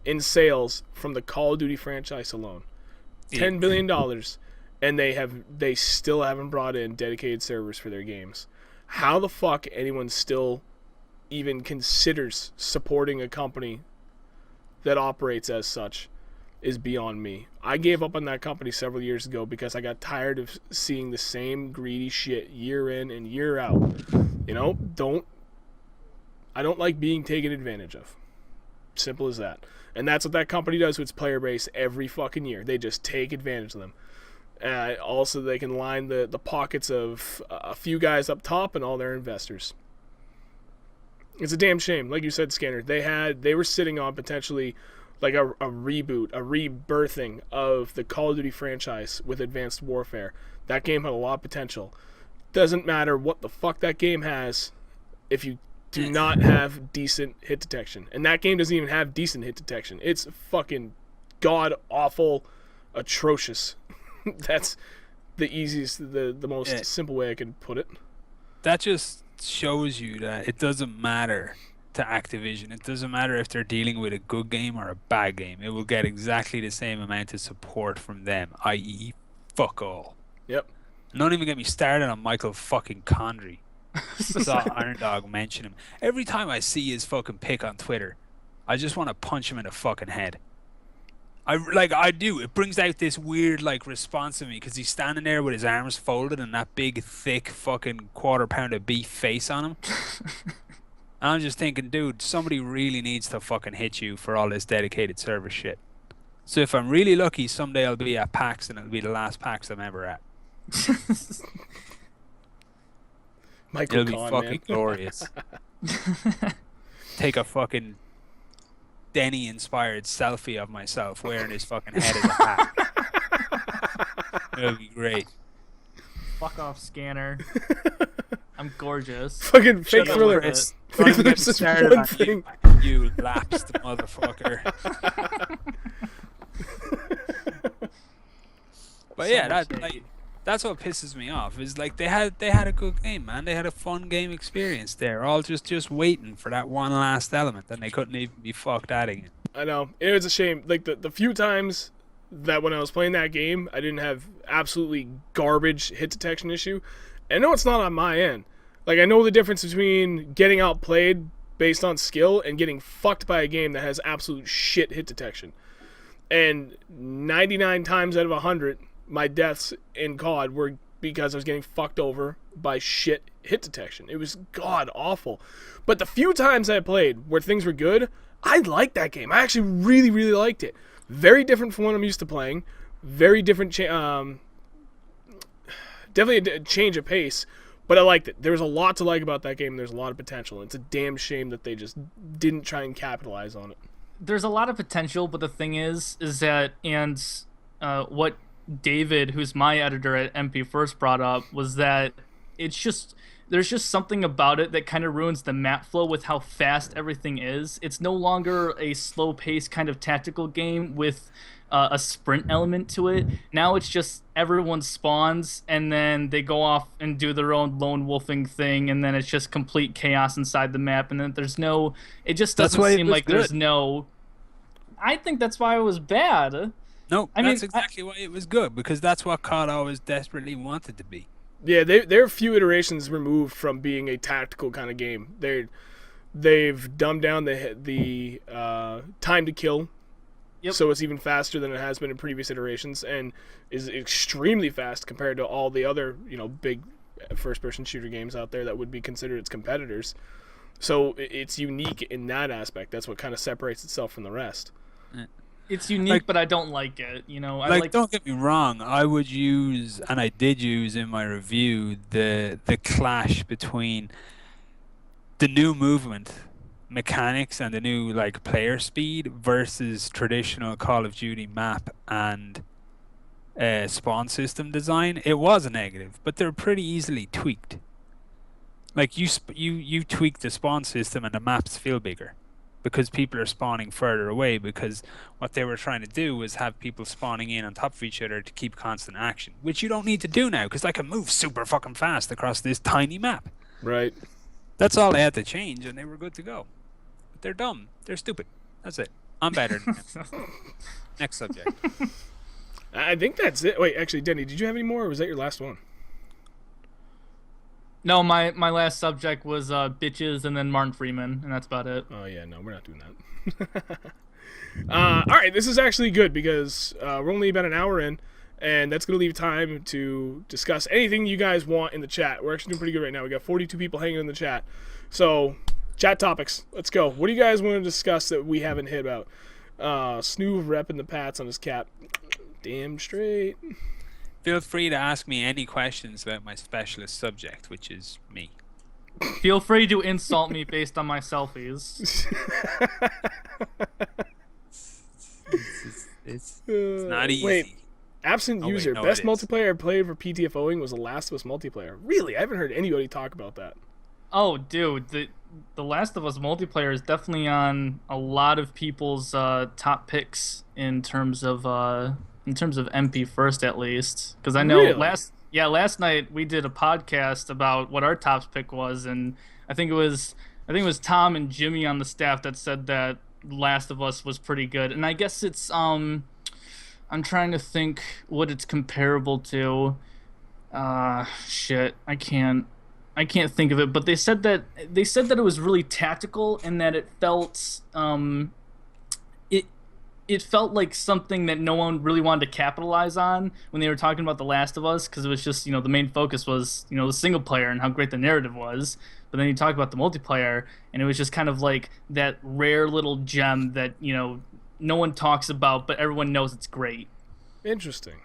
in sales from the Call of Duty franchise alone. $10 billion, and they still haven't brought in dedicated servers for their games. How the fuck anyone still even considers supporting a company that operates as such is beyond me. I gave up on that company several years ago because I got tired of seeing the same greedy shit year in and year out. You know, I don't like being taken advantage of. Simple as that. And that's what that company does with its player base every fucking year. They just take advantage of them. Also, they can line the pockets of a few guys up top and all their investors. It's a damn shame. Like you said, Scanner, they were sitting on potentially like a reboot, a rebirthing of the Call of Duty franchise with Advanced Warfare. That game had a lot of potential. Doesn't matter what the fuck that game has if you do not have decent hit detection. And that game doesn't even have decent hit detection. It's fucking god-awful, atrocious. That's the easiest, the most simple way I can put it. That just shows you that it doesn't matter to Activision. It doesn't matter if they're dealing with a good game or a bad game. It will get exactly the same amount of support from them, i.e. fuck all. Yep. And don't even get me started on Michael fucking Condrey. Saw Iron Dog mention him. Every time I see his fucking pic on Twitter, I just want to punch him in the fucking head. I do. It brings out this weird like response in me because he's standing there with his arms folded and that big, thick, fucking quarter-pound of beef face on him. And I'm just thinking, dude, somebody really needs to fucking hit you for all this dedicated service shit. So if I'm really lucky, someday I'll be at PAX and it'll be the last PAX I'm ever at. Michael It'll be Kahn, fucking man. glorious. Take a fucking Denny-inspired selfie of myself wearing his fucking head as a hat. It'll be great. Fuck off, Scanner. I'm gorgeous. Fucking fake Shut up, thriller. Chris. Don't Fake even get thriller's me just started one on thing. you lapsed motherfucker. But yeah, that's what pisses me off. Is like they had a good game, man. They had a fun game experience there. All just waiting for that one last element, and they couldn't even be fucked adding it. I know. It was a shame. Like, the few times that when I was playing that game, I didn't have absolutely garbage hit detection issue. And I know it's not on my end. Like, I know the difference between getting outplayed based on skill and getting fucked by a game that has absolute shit hit detection. And 99 times out of 100, my deaths in COD were because I was getting fucked over by shit hit detection. It was god awful. But the few times I played where things were good, I liked that game. I actually really, really liked it. Very different from what I'm used to playing. Very different, definitely a change of pace. But I liked it. There was a lot to like about that game. There's a lot of potential. It's a damn shame that they just didn't try and capitalize on it. There's a lot of potential, but the thing is that, and what David, who's my editor at MP First, brought up was that it's just there's just something about it that kind of ruins the map flow with how fast everything is. It's no longer a slow-paced kind of tactical game with a sprint element to it. Now it's just everyone spawns and then they go off and do their own lone wolfing thing, and then it's just complete chaos inside the map, and then there's no. It just doesn't seem like there's no. I think that's why it was bad. No, that's exactly why it was good, because that's what COD always desperately wanted to be. Yeah, they're a few iterations removed from being a tactical kind of game. They've dumbed down the time to kill, so it's even faster than it has been in previous iterations, and is extremely fast compared to all the other big first-person shooter games out there that would be considered its competitors. So it's unique in that aspect. That's what kind of separates itself from the rest. It's unique, but I don't like it. Don't get me wrong. I would use, and I did use in my review, the clash between the new movement mechanics and the new player speed versus traditional Call of Duty map and spawn system design. It was a negative, but they're pretty easily tweaked. Like you tweak the spawn system and the maps feel bigger, because people are spawning further away, because what they were trying to do was have people spawning in on top of each other to keep constant action, which you don't need to do now, because I can move super fucking fast across this tiny map. Right. That's all they had to change, and they were good to go. But they're dumb. They're stupid. That's it. I'm better than them. Next subject. I think that's it. Wait, actually, Denny, did you have any more, or was that your last one? No, my last subject was bitches and then Martin Freeman, and that's about it. Oh, yeah, no, we're not doing that. All right, this is actually good, because we're only about an hour in, and that's going to leave time to discuss anything you guys want in the chat. We're actually doing pretty good right now. We got 42 people hanging in the chat. So, chat topics. Let's go. What do you guys want to discuss that we haven't hit about? Snoov repping the Pats on his cap. Damn straight. Feel free to ask me any questions about my specialist subject, which is me. Feel free to insult me based on my selfies. It's not easy. Wait, absent user. No, Best multiplayer I played for PTFOing was The Last of Us multiplayer. Really? I haven't heard anybody talk about that. Oh, dude, the Last of Us multiplayer is definitely on a lot of people's top picks in terms of MP First, at least, because I know Really? last night we did a podcast about what our top pick was, and I think it was Tom and Jimmy on the staff that said that Last of Us was pretty good, and I guess it's I'm trying to think what it's comparable to. Shit, I can't think of it, but they said that it was really tactical and that it felt it felt like something that no one really wanted to capitalize on when they were talking about The Last of Us, because it was just, the main focus was, the single player and how great the narrative was. But then you talk about the multiplayer, and it was just kind of like that rare little gem that, no one talks about, but everyone knows it's great. Interesting.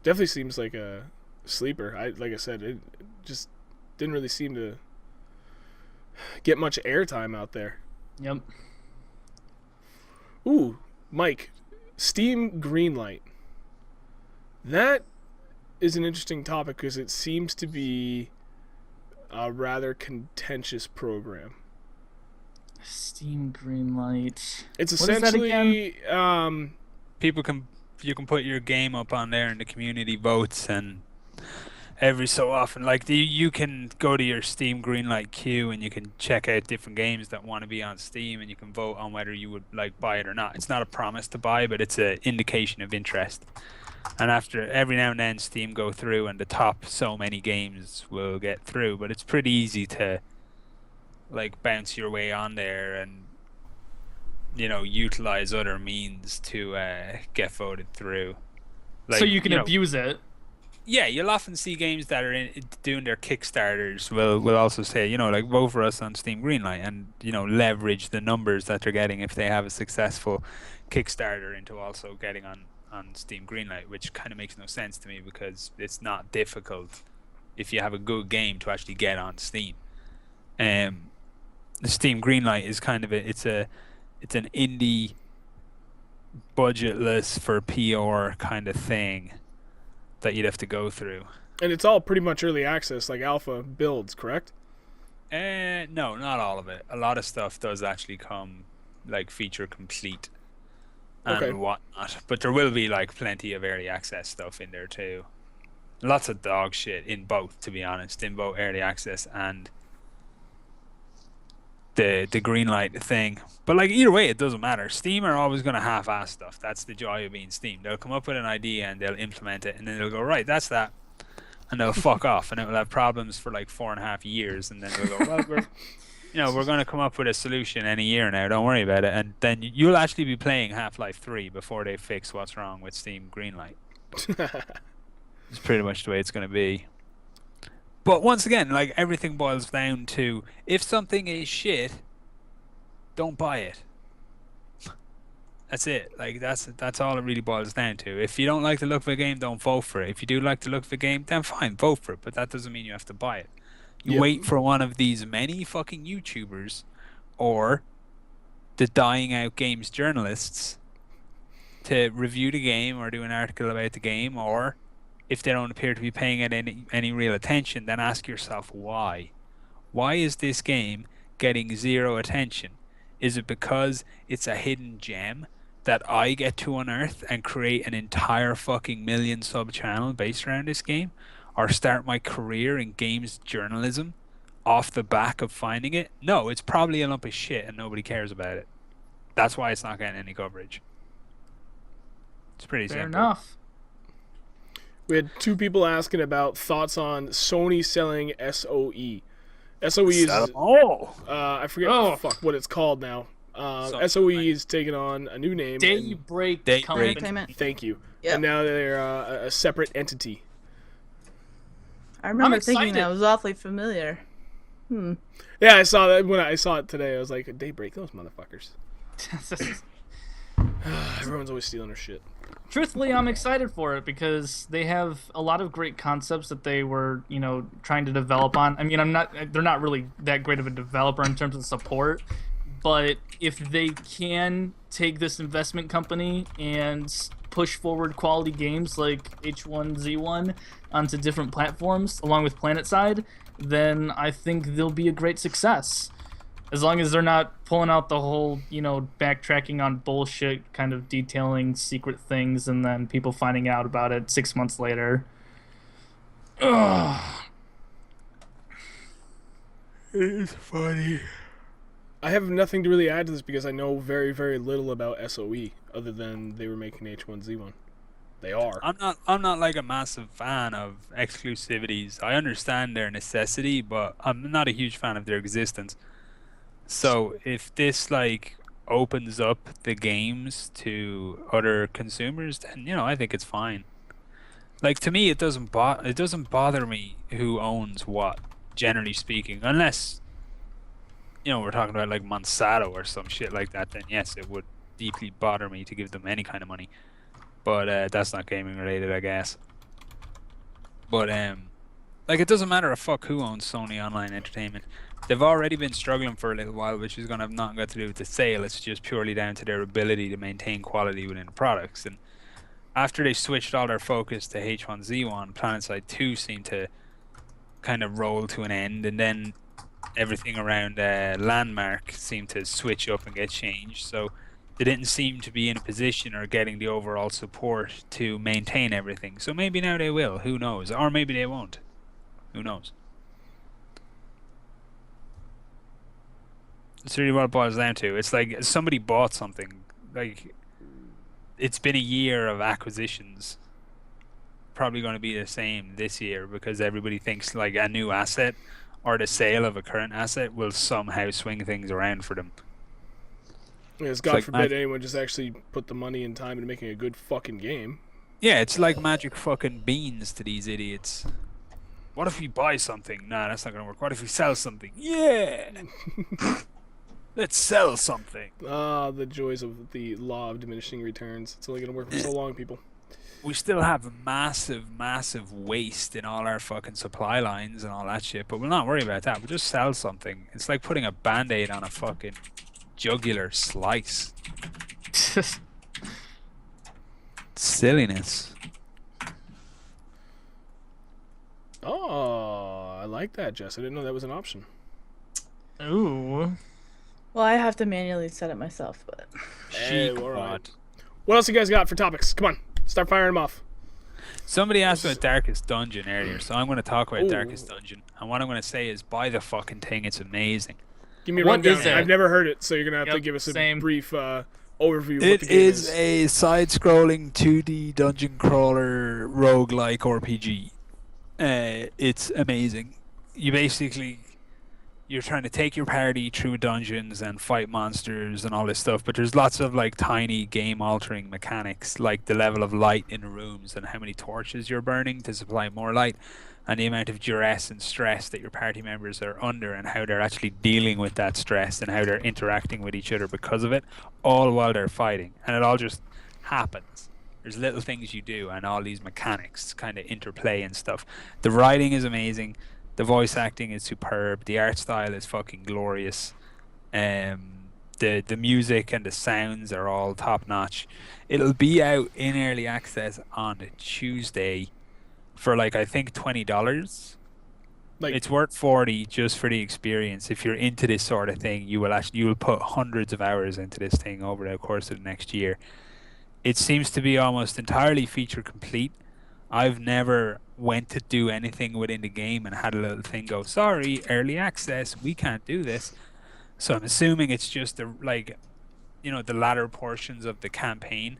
Definitely seems like a sleeper. Like I said, it just didn't really seem to get much airtime out there. Yep. Ooh, Mike, Steam Greenlight. That is an interesting topic because it seems to be a rather contentious program. Steam Greenlight. It's What is that essentially You can put your game up on there and the community votes, and every so often, like you can go to your Steam Greenlight queue and you can check out different games that want to be on Steam, and you can vote on whether you would like buy it or not. It's not a promise to buy, but it's an indication of interest. And after every now and then, Steam go through, and the top so many games will get through. But it's pretty easy to like bounce your way on there and utilize other means to get voted through. Like, so you can abuse it. Yeah, you'll often see games that are doing their Kickstarters will also say, like, vote for us on Steam Greenlight, and leverage the numbers that they're getting if they have a successful Kickstarter into also getting on Steam Greenlight, which kind of makes no sense to me because it's not difficult if you have a good game to actually get on Steam. The Steam Greenlight is kind of it's an indie, budgetless for PR kind of thing that you'd have to go through. And it's all pretty much early access, like alpha builds, correct? No, not all of it. A lot of stuff does actually come like feature complete and whatnot. But there will be like plenty of early access stuff in there too. Lots of dog shit in both, to be honest, in both early access and the Greenlight thing. But like either way, it doesn't matter. Steam are always going to half-ass stuff. That's the joy of being Steam. They'll come up with an idea and they'll implement it, and then they'll go, right, that's that, and they'll fuck off, and it will have problems for like 4.5 years, and then they'll go, well, we're going to come up with a solution any year now, don't worry about it. And then you'll actually be playing Half-Life 3 before they fix what's wrong with Steam Greenlight. It's pretty much the way it's going to be. But once again, like, everything boils down to, if something is shit, don't buy it. That's it. Like, that's all it really boils down to. If you don't like the look of a game, don't vote for it. If you do like the look of a game, then fine, vote for it. But that doesn't mean you have to buy it. You wait for one of these many fucking YouTubers or the dying out games journalists to review the game or do an article about the game, or if they don't appear to be paying it any real attention, then ask yourself why. Why is this game getting zero attention? Is it because it's a hidden gem that I get to unearth and create an entire fucking million sub channel based around this game? Or start my career in games journalism off the back of finding it? No, it's probably a lump of shit and nobody cares about it. That's why it's not getting any coverage. It's pretty simple. Fair enough. We had two people asking about thoughts on Sony selling SOE. SOE is I forget what it's called now. SOE is taking on a new name. Daybreak Company. Thank you. Yep. And now they're a separate entity. I remember thinking that was awfully familiar. Yeah, I saw that when I saw it today. I was like, Daybreak, those motherfuckers. Everyone's always stealing their shit. Truthfully, I'm excited for it because they have a lot of great concepts that they were, trying to develop on. I mean, they're not really that great of a developer in terms of support, but if they can take this investment company and push forward quality games like H1Z1 onto different platforms along with PlanetSide, then I think they'll be a great success. As long as they're not pulling out the whole, backtracking on bullshit, kind of detailing secret things and then people finding out about it 6 months later. Ugh. It's funny. I have nothing to really add to this because I know very, very little about SOE other than they were making H1Z1. They are. I'm not like a massive fan of exclusivities. I understand their necessity, but I'm not a huge fan of their existence. So if this like opens up the games to other consumers, then I think it's fine. Like, to me, it doesn't bother me who owns what, generally speaking, unless we're talking about like Monsanto or some shit like that. Then yes, it would deeply bother me to give them any kind of money. But that's not gaming related, I guess. But like, it doesn't matter a fuck who owns Sony Online Entertainment. They've already been struggling for a little while, which is going to have nothing got to do with the sale. It's just purely down to their ability to maintain quality within the products. And after they switched all their focus to H1Z1, PlanetSide 2 seemed to kind of roll to an end, and then everything around Landmark seemed to switch up and get changed. So they didn't seem to be in a position or getting the overall support to maintain everything. So maybe now they will. Who knows? Or maybe they won't. Who knows? It's really what it boils down to. It's like somebody bought something. Like, it's been a year of acquisitions. Probably going to be the same this year because everybody thinks like a new asset or the sale of a current asset will somehow swing things around for them. Yes, God forbid anyone just actually put the money and time into making a good fucking game. Yeah, it's like magic fucking beans to these idiots. What if we buy something? Nah, that's not going to work. What if we sell something? Yeah! Let's sell something. Ah, the joys of the law of diminishing returns. It's only going to work for so long, people. We still have massive waste in all our fucking supply lines and all that shit, but we'll not worry about that. We'll just sell something. It's like putting a band-aid on a fucking jugular slice. Silliness. Oh, I like that, Jess. I didn't know that was an option. Ooh. Well, I have to manually set it myself, but... Hey, all right. What else you guys got for topics? Come on, start firing them off. Somebody asked about Darkest Dungeon earlier, so I'm going to talk about Darkest Dungeon. And what I'm going to say is buy the fucking thing. It's amazing. Give me a rundown. I've never heard it, so you're going to have to give us a brief overview of what the game is. It is a side-scrolling 2D dungeon crawler roguelike RPG. It's amazing. You're trying to take your party through dungeons and fight monsters and all this stuff, but there's lots of like tiny game-altering mechanics, like the level of light in rooms and how many torches you're burning to supply more light, and the amount of duress and stress that your party members are under and how they're actually dealing with that stress and how they're interacting with each other because of it, all while they're fighting. And it all just happens. There's little things you do and all these mechanics kind of interplay and stuff. The writing is amazing. The voice acting is superb. The art style is fucking glorious. The music and the sounds are all top notch. It'll be out in early access on Tuesday for like I think $20. Like, it's worth $40 just for the experience. If you're into this sort of thing, you will put hundreds of hours into this thing over the course of the next year. It seems to be almost entirely feature complete. I've never went to do anything within the game and had a little thing go, sorry, early access, we can't do this. So I'm assuming it's just the latter portions of the campaign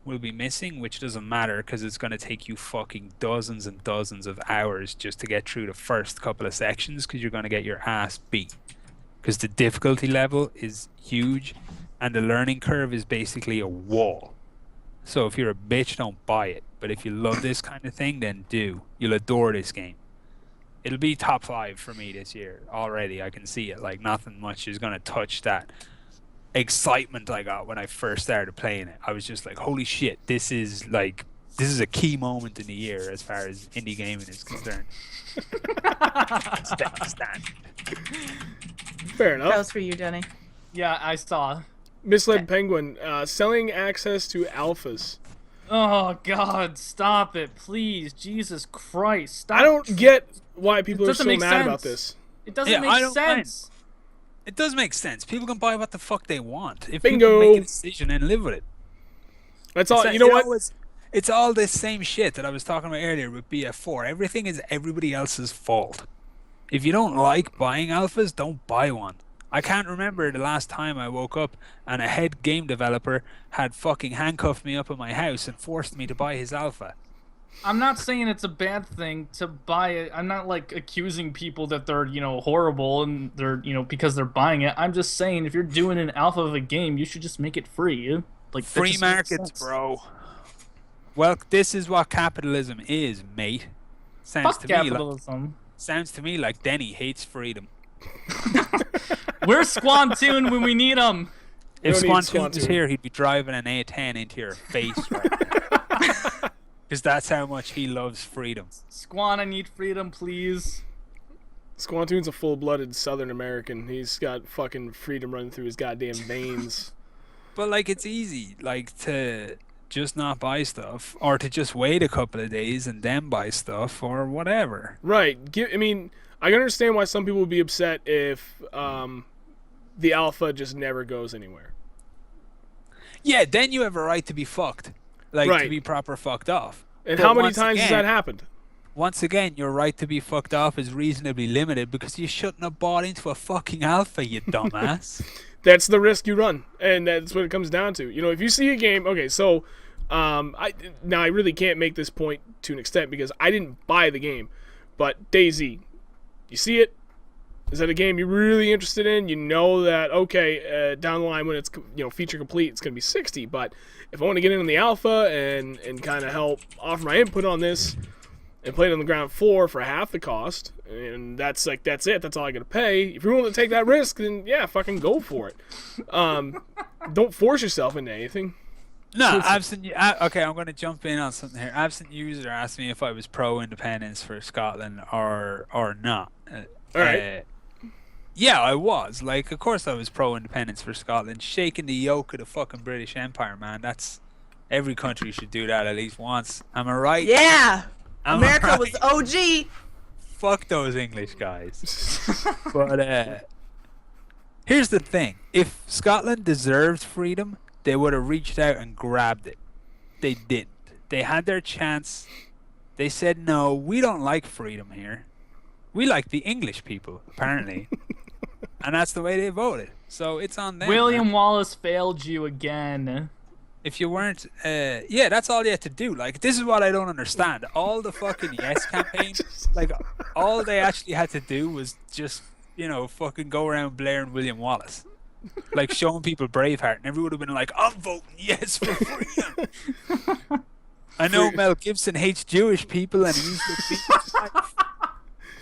will be missing, which doesn't matter because it's going to take you fucking dozens and dozens of hours just to get through the first couple of sections because you're going to get your ass beat. Because the difficulty level is huge and the learning curve is basically a wall. So if you're a bitch, don't buy it. But if you love this kind of thing, then do. You'll adore this game. It'll be top 5 for me this year already. I can see it. Like, nothing much is going to touch that excitement I got when I first started playing it. I was just like, holy shit, this is a key moment in the year as far as indie gaming is concerned. Stand. Fair enough. That was for you, Denny. Yeah, I saw. Misled Penguin, selling access to alphas. Oh God, stop it, please, Jesus Christ, stop. I don't get why people are so mad about this. It doesn't make sense. It does make sense. People can buy what the fuck they want. If Bingo. people make a decision and live with it. That's all. You know what? It's all this same shit that I was talking about earlier with BF4. Everything is everybody else's fault. If you don't like buying alphas, don't buy one. I can't remember the last time I woke up and a head game developer had fucking handcuffed me up in my house and forced me to buy his alpha. I'm not saying it's a bad thing to buy it. I'm not like accusing people that they're, horrible and they're, because they're buying it. I'm just saying if you're doing an alpha of a game, you should just make it free. Like that Free just makes markets, sense. bro. Well, this is what capitalism is, mate. Fuck capitalism. Sounds to me like Denny hates freedom. Where's Squantoon when we need him? If Squantoon was here, he'd be driving an A10 into your face right now. Because that's how much he loves freedom. Squan, I need freedom, please. Squantoon's a full-blooded Southern American. He's got fucking freedom running through his goddamn veins. But, like, it's easy, like, to just not buy stuff, or to just wait a couple of days and then buy stuff, or whatever. Right. I mean, I can understand why some people would be upset if the alpha just never goes anywhere. Yeah, then you have a right to be fucked. Like, Right. to be proper fucked off. And But how many once times has again- that happened? Once again, your right to be fucked off is reasonably limited because you shouldn't have bought into a fucking alpha, you dumbass. That's the risk you run, and that's what it comes down to. If you see a game, okay, so I really can't make this point to an extent because I didn't buy the game, but DayZ, you see it? Is that a game you're really interested in? You know that down the line when it's feature complete, it's gonna be $60. But if I want to get in on the alpha and kind of help offer my input on this and play it on the ground floor for half the cost, and that's it. That's all I gotta pay. If you're willing to take that risk, then yeah, fucking go for it. Don't force yourself into anything. No, okay, I'm going to jump in on something here. Absent user asked me if I was pro-independence for Scotland or not. All right. Yeah, I was. Like, of course I was pro-independence for Scotland. Shaking the yoke of the fucking British Empire, man. That's... Every country should do that at least once. Am I right? Yeah. Am I America right? was OG. Fuck those English guys. But, here's the thing. If Scotland deserved freedom, they would have reached out and grabbed it. They didn't. They had their chance. They said, no, we don't like freedom here. We like the English people, apparently. And that's the way they voted. So it's on them. William man. Wallace failed you again. If you weren't... yeah, that's all you had to do. Like, this is what I don't understand. All the fucking Yes campaign, like, all they actually had to do was just, fucking go around blaring William Wallace. Like, showing people Braveheart. And everyone would have been like, I'm voting yes for freedom. I know Mel Gibson hates Jewish people and he used to beat his wife.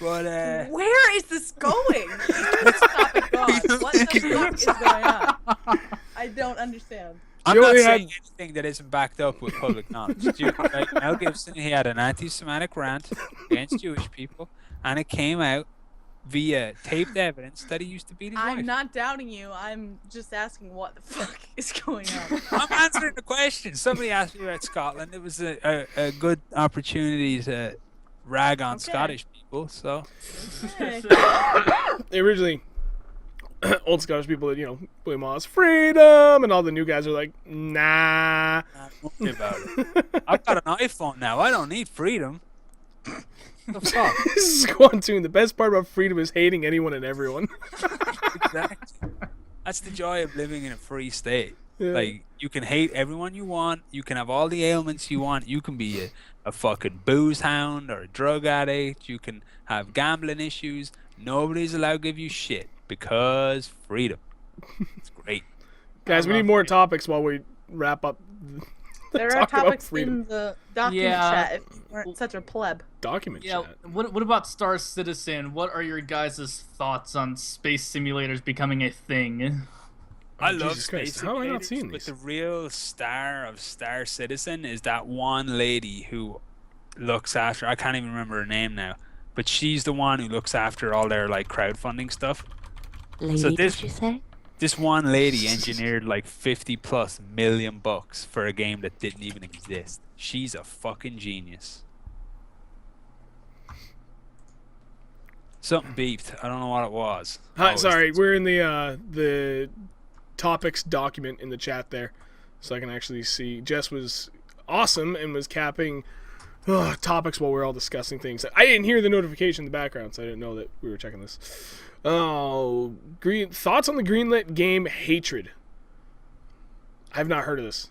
But, Where is this going? Let's stop it, God. What the fuck is going on? I don't understand. I'm You not only saying anything that isn't backed up with public knowledge. Like Mel Gibson, he had an anti-Semitic rant against Jewish people, and it came out via taped evidence that he used to beat his wife. I'm not doubting you. I'm just asking what the fuck is going on. I'm answering the question. Somebody asked me about Scotland. It was a good opportunity to rag on Scottish people. So Okay. Originally, old Scottish people that William Wallace freedom, and all the new guys are like, nah. don't worry about it. I've got an iPhone now. I don't need freedom. The fuck? Squantoon. The best part about freedom is hating anyone and everyone. Exactly. That's the joy of living in a free state. Yeah. Like, you can hate everyone you want. You can have all the ailments you want. You can be a fucking booze hound or a drug addict. You can have gambling issues. Nobody's allowed to give you shit because freedom. It's great. Guys, we need more topics while we wrap up. There are Talk about topics freedom. in the document Yeah. chat if you weren't such a pleb. Document Yeah, chat. what about Star Citizen? What are your guys' thoughts on space simulators becoming a thing? I Oh, love Jesus Christ. space How have I not simulators, seen but these? the real star of Star Citizen is that one lady who looks after... I can't even remember her name now. But she's the one who looks after all their, like, crowdfunding stuff. Lady, So this- did you say? This one lady engineered like $50+ million for a game that didn't even exist. She's a fucking genius. Something beeped. I don't know what it was. Hi, Oh, sorry, it's- we're in the topics document in the chat there, so I can actually see. Jess was awesome and was capping topics while we were all discussing things. I didn't hear the notification in the background, so I didn't know that we were checking this. Oh, thoughts on the Greenlight game Hatred? I have not heard of this.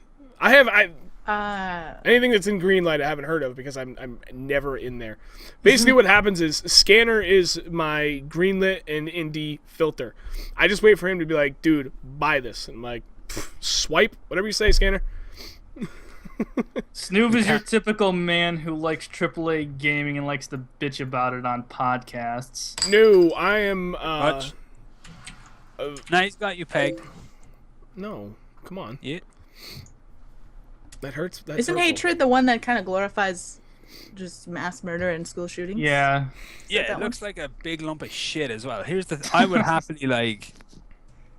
Anything that's in Greenlight I haven't heard of because I'm never in there. Basically what happens is Scanner is my Greenlit and indie filter. I just wait for him to be like, dude, buy this. And I'm like, swipe, whatever you say, Scanner. Snoop is your typical man who likes AAA gaming and likes to bitch about it on podcasts. No, I am Much. Now he's got you pegged. no, come on. Yeah. That hurts. That's Isn't hurtful. hatred the one that kind of glorifies just mass murder and school shootings? Yeah. Yeah, that it looks like a big lump of shit as well. Here's the I would happily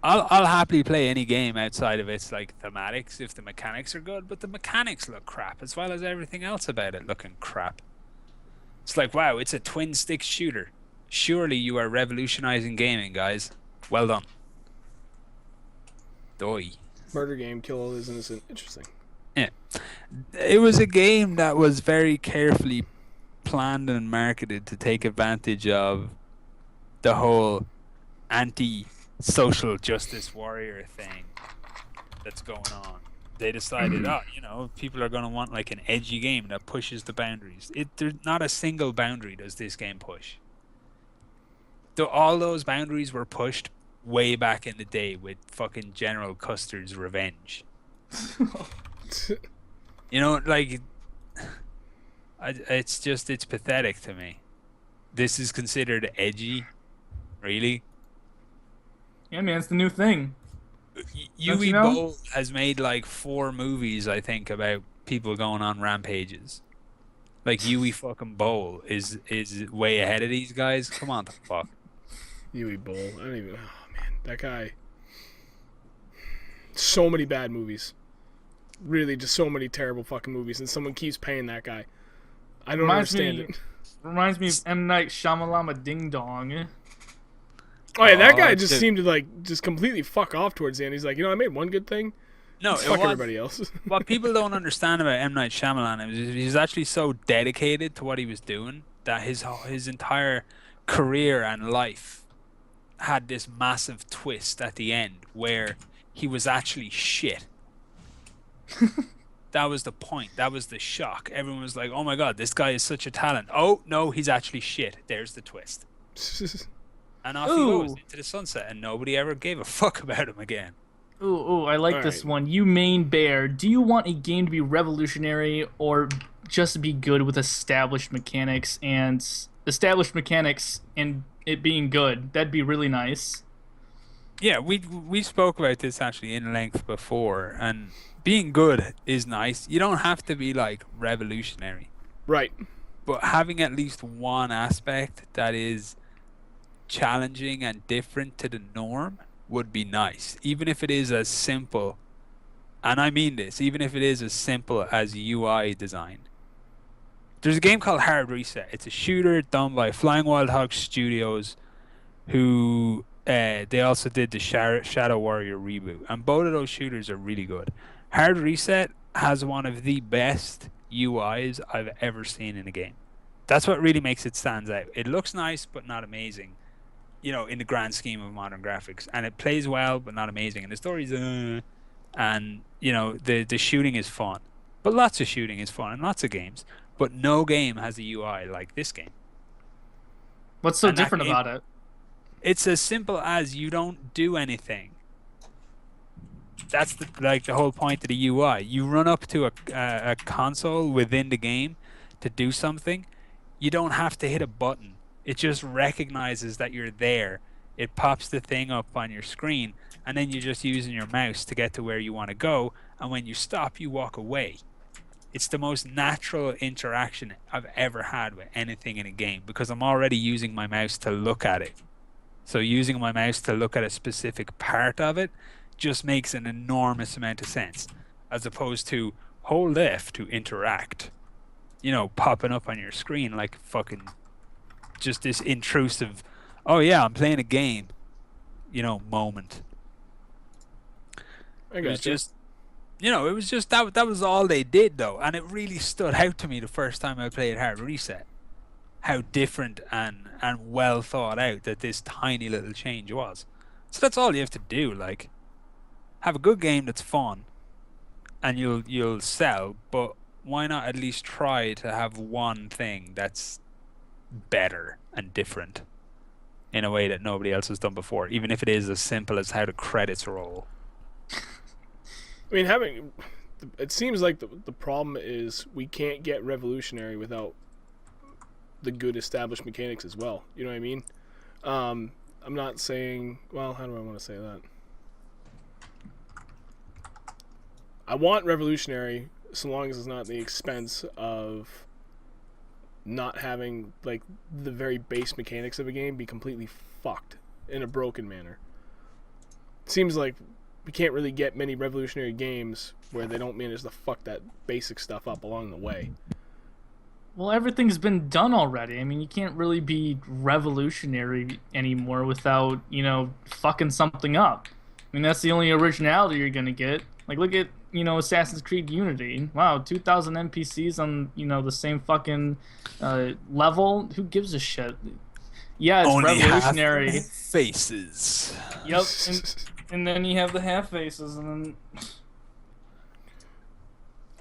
I'll happily play any game outside of its like thematics if the mechanics are good, but the mechanics look crap as well as everything else about it looking crap. It's like, wow, it's a twin stick shooter. Surely you are revolutionizing gaming, guys. Well done. Doi. Murder game, kill all is innocent. Interesting. Yeah. It was a game that was very carefully planned and marketed to take advantage of the whole anti-social justice warrior thing that's going on. They decided, people are going to want like an edgy game that pushes the boundaries. There's not a single boundary does this game push. Though all those boundaries were pushed way back in the day with fucking General Custer's Revenge. You know, like, it's pathetic to me. This is considered edgy, really. Yeah, man, it's the new thing. Yui you know? Bowl has made like 4 movies, I think, about people going on rampages. Like Yui fucking Bowl is way ahead of these guys. Come on, the fuck. Yui Bowl. I don't even. Oh man, that guy. So many bad movies. Really, just so many terrible fucking movies, and someone keeps paying that guy. I don't understand it. Reminds me of M. Night Shyamalama Ding Dong. Oh yeah, that guy Oh, just dude. seemed to like just completely fuck off towards the end. He's like, I made one good thing. No, Let's it fuck was, everybody else. what people don't understand about M. Night Shyamalan is he's actually so dedicated to what he was doing that his entire career and life had this massive twist at the end where he was actually shit. That was the point. That was the shock. Everyone was like, oh my god, this guy is such a talent. Oh, no, he's actually shit. There's the twist. And off he goes into the sunset, and nobody ever gave a fuck about him again. Ooh, I like All this right. one. You main bear. Do you want a game to be revolutionary or just be good with established mechanics and it being good? That'd be really nice. Yeah, we spoke about this actually in length before, and being good is nice. You don't have to be like revolutionary, Right. but having at least one aspect that is challenging and different to the norm would be nice, even if it is as simple, and I mean this, even if it is as simple as UI design. There's a game called Hard Reset. It's a shooter done by Flying Wild Hog Studios, who they also did the Shadow Warrior reboot, and both of those shooters are really good. Hard Reset has one of the best UIs I've ever seen in a game. That's what really makes it stand out. It looks nice, but not amazing, in the grand scheme of modern graphics. And it plays well, but not amazing. And the story's, and, the shooting is fun. But lots of shooting is fun in lots of games. But no game has a UI like this game. What's so And that different game- about it? It's as simple as you don't do anything. That's the whole point of the UI. You run up to a console within the game to do something. You don't have to hit a button. It just recognizes that you're there. It pops the thing up on your screen, and then you're just using your mouse to get to where you want to go. And when you stop, you walk away. It's the most natural interaction I've ever had with anything in a game because I'm already using my mouse to look at it. So using my mouse to look at a specific part of it just makes an enormous amount of sense, as opposed to hold F to interact, popping up on your screen like fucking just this intrusive, oh yeah, I'm playing a game, moment. I It was got just, it was just that was all they did though, and it really stood out to me the first time I played Hard Reset, how different and well thought out that this tiny little change was. So that's all you have to do, like, have a good game that's fun, and you'll sell, but why not at least try to have one thing that's better and different in a way that nobody else has done before, even if it is as simple as how the credits roll. I mean, it seems like the problem is we can't get revolutionary without the good established mechanics as well. You know what I mean? I'm not saying, well, how do I want to say that? I want revolutionary so long as it's not at the expense of not having like the very base mechanics of a game be completely fucked in a broken manner. It seems like we can't really get many revolutionary games where they don't manage to fuck that basic stuff up along the way. Well, everything's been done already. I mean, you can't really be revolutionary anymore without, fucking something up. I mean, that's the only originality you're gonna get. Like, look at, Assassin's Creed Unity. Wow, 2,000 NPCs on, the same fucking level. Who gives a shit? Yeah, it's Only revolutionary. half faces. Yep, and then you have the half faces, and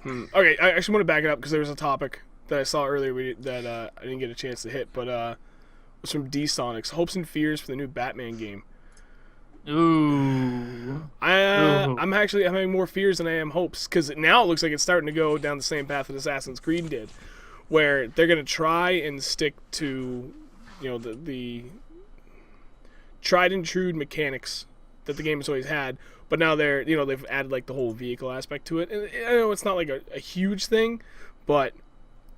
then. Okay, I actually want to back it up because there was a topic that I saw earlier that I didn't get a chance to hit, but it was from D-Sonics. Hopes and fears for the new Batman game. Ooh. I'm having more fears than I am hopes, because now it looks like it's starting to go down the same path that Assassin's Creed did, where they're going to try and stick to, the tried and true mechanics that the game has always had, but now they've added like the whole vehicle aspect to it. And I know it's not like a huge thing, but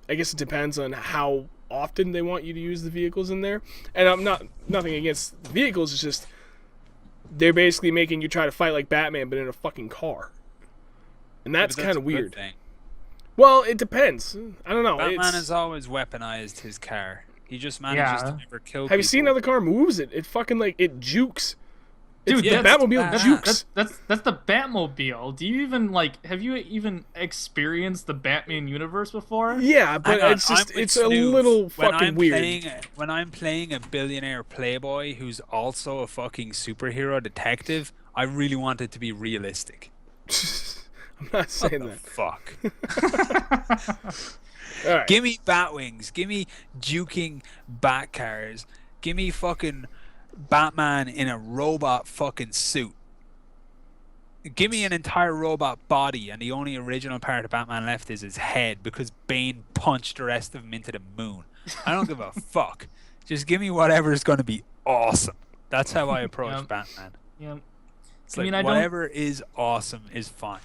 I guess it depends on how often they want you to use the vehicles in there. And I'm nothing against the vehicles, it's just they're basically making you try to fight like Batman but in a fucking car. And that's kind of weird. Thing. Well, it depends. I don't know. Batman has always weaponized his car. He just manages to never kill people. Have you seen how the car moves? It fucking like it jukes. Dude, the Batmobile jukes. That's the Batmobile. Do you even have you even experienced the Batman universe before? Yeah, but it's a little fucking weird. When I'm playing a billionaire playboy who's also a fucking superhero detective, I really want it to be realistic. I'm not saying that. Fuck. All right. Give me Batwings. Give me juking bat cars. Give me fucking Batman in a robot fucking suit. Give me an entire robot body, and the only original part of Batman left is his head because Bane punched the rest of him into the moon. I don't give a fuck. Just give me whatever is going to be awesome. That's how I approach Batman. Yeah. It's like whatever is awesome is fine.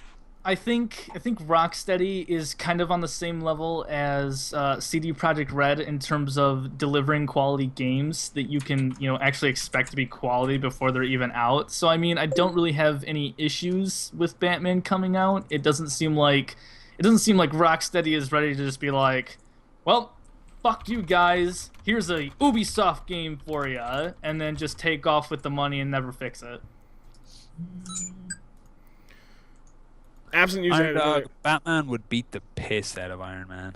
I think Rocksteady is kind of on the same level as CD Projekt Red in terms of delivering quality games that you can actually expect to be quality before they're even out. So I mean, I don't really have any issues with Batman coming out. It doesn't seem like Rocksteady is ready to just be like, well, fuck you guys. Here's a Ubisoft game for ya, and then just take off with the money and never fix it. Absent user Batman would beat the piss out of Iron Man.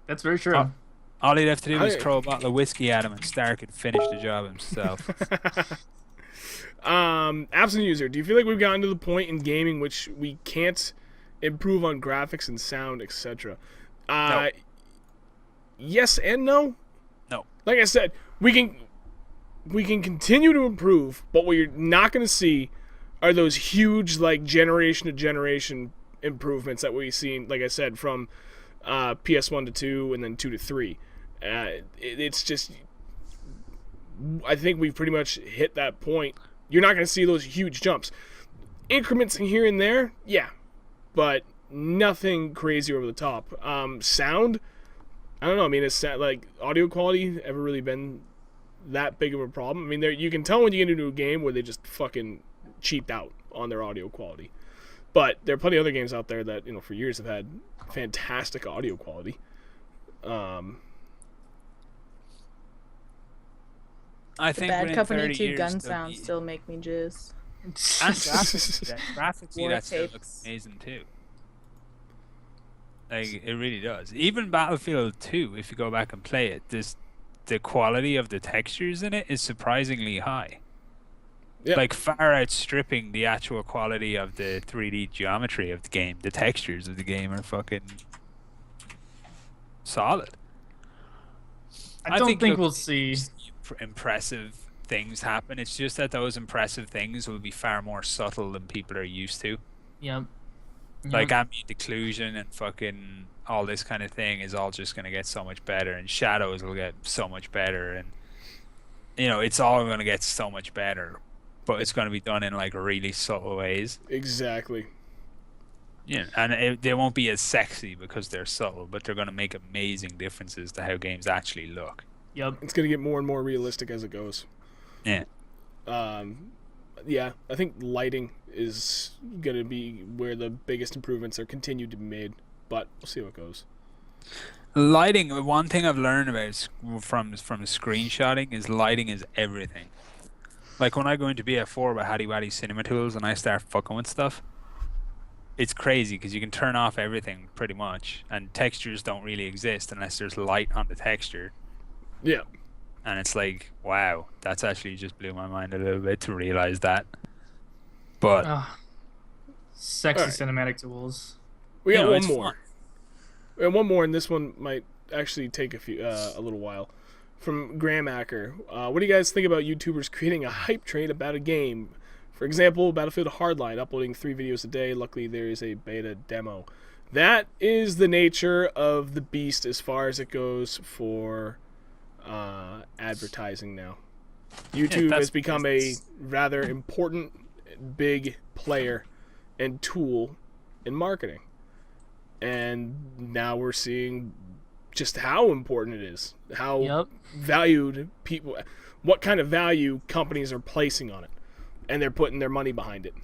That's very true. All he'd have to do is throw a bottle of whiskey at him and Stark could finish the job himself. Absent user, do you feel like we've gotten to the point in gaming which we can't improve on graphics and sound, etc.? No. Yes and no. No. Like I said, we can continue to improve, but what you're not going to see are those huge, like, generation to generation improvements that we've seen, like I said, from PS1 to 2 and then 2 to 3. It's just, I think we've pretty much hit that point. You're not going to see those huge jumps. Increments in here and there, yeah, but nothing crazy over the top. Sound, I don't know. I mean, is like audio quality ever really been that big of a problem? I mean, you can tell when you get into a game where they just fucking cheaped out on their audio quality. But there are plenty of other games out there that, for years have had fantastic audio quality. I think Bad Company 2 gun sounds sounds still make me jizz. Graphically, that still looks amazing too. Like, it really does. Even Battlefield 2, if you go back and play it, the quality of the textures in it is surprisingly high. Yep. Like far outstripping the actual quality of the 3D geometry of the game. The textures of the game are fucking solid. I don't think you'll we'll continue to see. impressive things happen. It's just that those impressive things will be far more subtle than people are used to. Yep. Like ambient occlusion and fucking all this kind of thing is all just going to get so much better, and shadows will get so much better, and it's all going to get so much better, but it's going to be done in like really subtle ways. Exactly. Yeah, and they won't be as sexy because they're subtle, but they're going to make amazing differences to how games actually look. Yep. It's going to get more and more realistic as it goes. Yeah. Yeah, I think lighting is going to be where the biggest improvements are continued to be made, but we'll see how it goes. Lighting, one thing I've learned about from screenshotting is lighting is everything. Like when I go into BF4 with Hattie Waddy Cinema Tools and I start fucking with stuff, it's crazy because you can turn off everything pretty much, and textures don't really exist unless there's light on the texture. Yeah. And it's like, wow, that's actually just blew my mind a little bit to realize that. But sexy right. cinematic tools. We got one it's more. fun. We got one more, and this one might actually take a little while. From Gramacker. What do you guys think about YouTubers creating a hype train about a game? For example, Battlefield Hardline, uploading 3 videos a day. Luckily, there is a beta demo. That is the nature of the beast as far as it goes for advertising now. YouTube has become a rather important, big player and tool in marketing. And now we're seeing just how important it is, how valued people, what kind of value companies are placing on it, and they're putting their money behind it.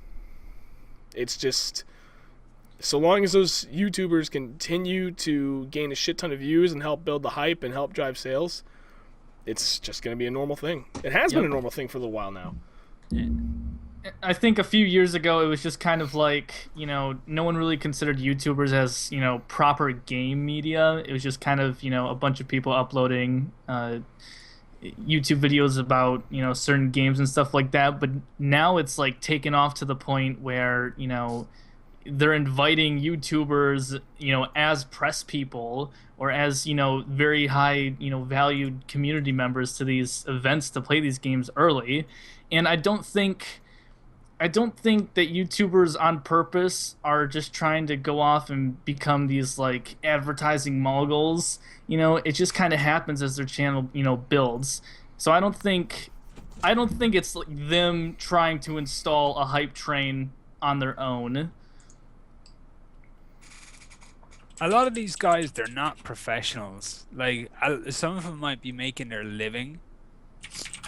It's just, so long as those YouTubers continue to gain a shit ton of views and help build the hype and help drive sales, it's just going to be a normal thing. It has been a normal thing for a little while now. I think a few years ago it was just kind of like, no one really considered YouTubers as, proper game media. It was just kind of, a bunch of people uploading YouTube videos about, certain games and stuff like that. But now it's like taken off to the point where, they're inviting YouTubers, as press people or as, very high, valued community members to these events to play these games early. And I don't think that YouTubers on purpose are just trying to go off and become these like advertising moguls. It just kind of happens as their channel, builds. So I don't think it's like them trying to install a hype train on their own. A lot of these guys, they're not professionals. Like, some of them might be making their living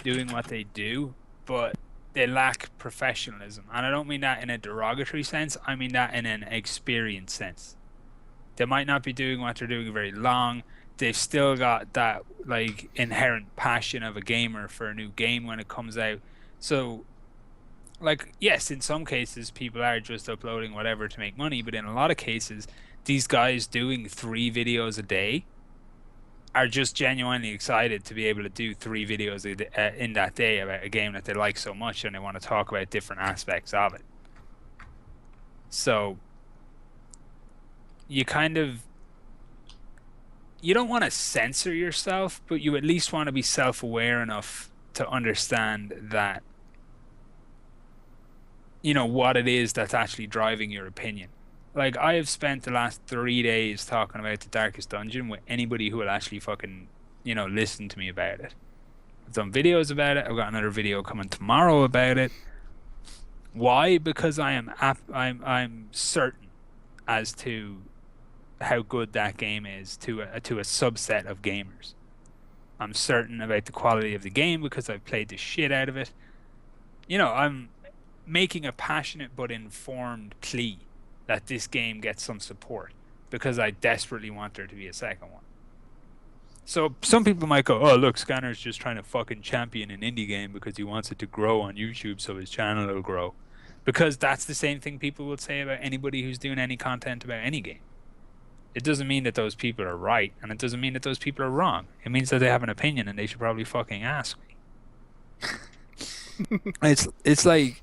doing what they do, but they lack professionalism. And I don't mean that in a derogatory sense. I mean that in an experience sense. They might not be doing what they're doing very long. They've still got that, like, inherent passion of a gamer for a new game when it comes out. So, like, yes, in some cases, people are just uploading whatever to make money. But in a lot of cases, these guys doing 3 videos a day are just genuinely excited to be able to do 3 videos in that day about a game that they like so much, and they want to talk about different aspects of it. So you don't want to censor yourself, but you at least want to be self-aware enough to understand that, what it is that's actually driving your opinion. Like, I have spent the last 3 days talking about the Darkest Dungeon with anybody who will actually fucking, listen to me about it. I've done videos about it. I've got another video coming tomorrow about it. Why? Because I'm certain as to how good that game is to a subset of gamers. I'm certain about the quality of the game because I've played the shit out of it. I'm making a passionate but informed plea that this game gets some support because I desperately want there to be a second one. So some people might go, oh, look, Scanner's just trying to fucking champion an indie game because he wants it to grow on YouTube so his channel will grow. Because that's the same thing people would say about anybody who's doing any content about any game. It doesn't mean that those people are right, and it doesn't mean that those people are wrong. It means that they have an opinion and they should probably fucking ask me. It's like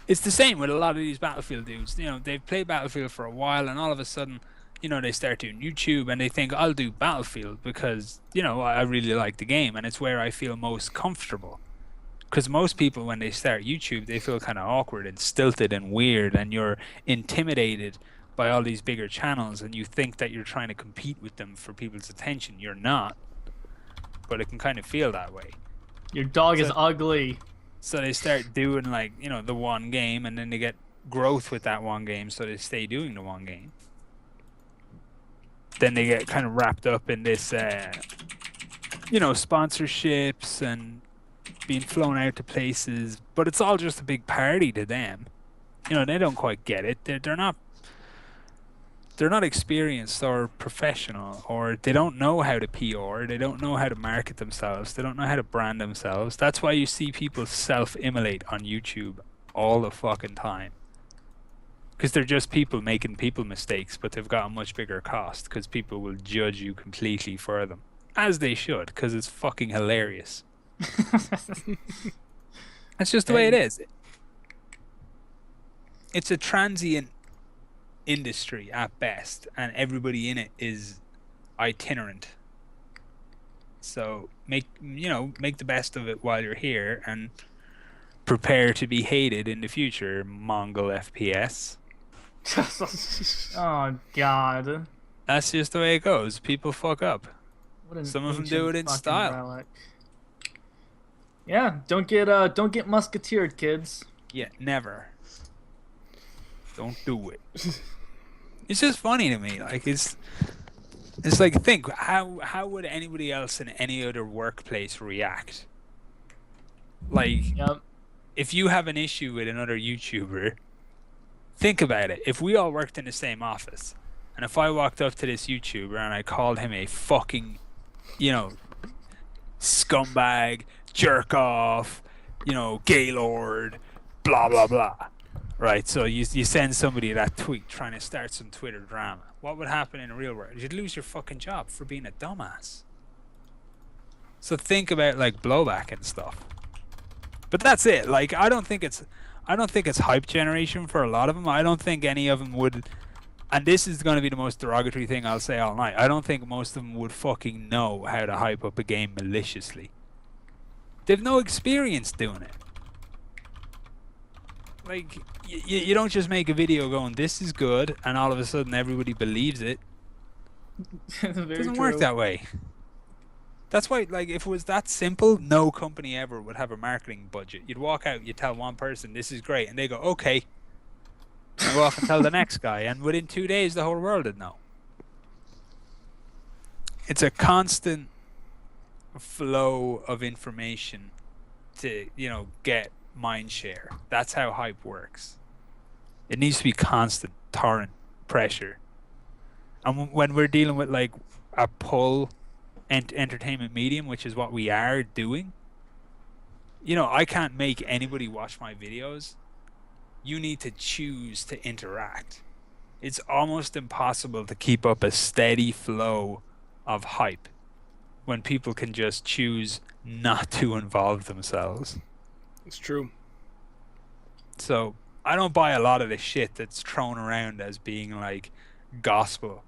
it's the same with a lot of these Battlefield dudes. You know, they've played Battlefield for a while, and all of a sudden, you know, they start doing YouTube, and they think I'll do Battlefield because you know I really like the game, and it's where I feel most comfortable. Because most people, when they start YouTube, they feel kind of awkward and stilted and weird, and you're intimidated by all these bigger channels, and you think that you're trying to compete with them for people's attention. You're not, but it can kind of feel that way. Your dog is ugly. So they start doing like, you know, the one game, and then they get growth with that one game, so they stay doing the one game. Then they get kind of wrapped up in this, you know, sponsorships and being flown out to places, but it's all just a big party to them. You know, they don't quite get it. They're not experienced or professional, or they don't know how to PR, they don't know how to market themselves, they don't know how to brand themselves. That's why you see people self-immolate on YouTube all the fucking time. Because they're just people making people mistakes, but they've got a much bigger cost because people will judge you completely for them. As they should, because it's fucking hilarious. That's just the way it is. It's a transient industry at best, and everybody in it is itinerant. So make the best of it while you're here, and prepare to be hated in the future, Mongol FPS. Oh God. That's just the way it goes. People fuck up. What an Some of them do it in ancient style. fucking relic. Yeah, don't get musketeered, kids. Yeah, never. Don't do it. It's just funny to me. Like it's like, think how would anybody else in any other workplace react? Like, Yep. if you have an issue with another YouTuber, think about it. If we all worked in the same office, and if I walked up to this YouTuber and I called him a fucking, you know, scumbag, jerk off, you know, gaylord, blah blah blah. Right, so you send somebody that tweet trying to start some Twitter drama. What would happen in the real world? You'd lose your fucking job for being a dumbass. So think about like blowback and stuff. But that's it. Like I don't think it's hype generation for a lot of them. I don't think any of them would, and this is going to be the most derogatory thing I'll say all night. I don't think most of them would fucking know how to hype up a game maliciously. They've no experience doing it. Like, you don't just make a video going, this is good, and all of a sudden everybody believes it. It doesn't work that way. That's why, like, if it was that simple, no company ever would have a marketing budget. You'd walk out, you'd tell one person, this is great, and they go, okay. And go off and tell the next guy, and within 2 days, the whole world would know. It's a constant flow of information to, you know, get mind share. That's how hype works. It needs to be constant torrent pressure. And when we're dealing with like a pull entertainment medium, which is what we are doing, you know, I can't make anybody watch my videos. You need to choose to interact. It's almost impossible to keep up a steady flow of hype when people can just choose not to involve themselves. It's true. So I don't buy a lot of the shit that's thrown around as being like gospel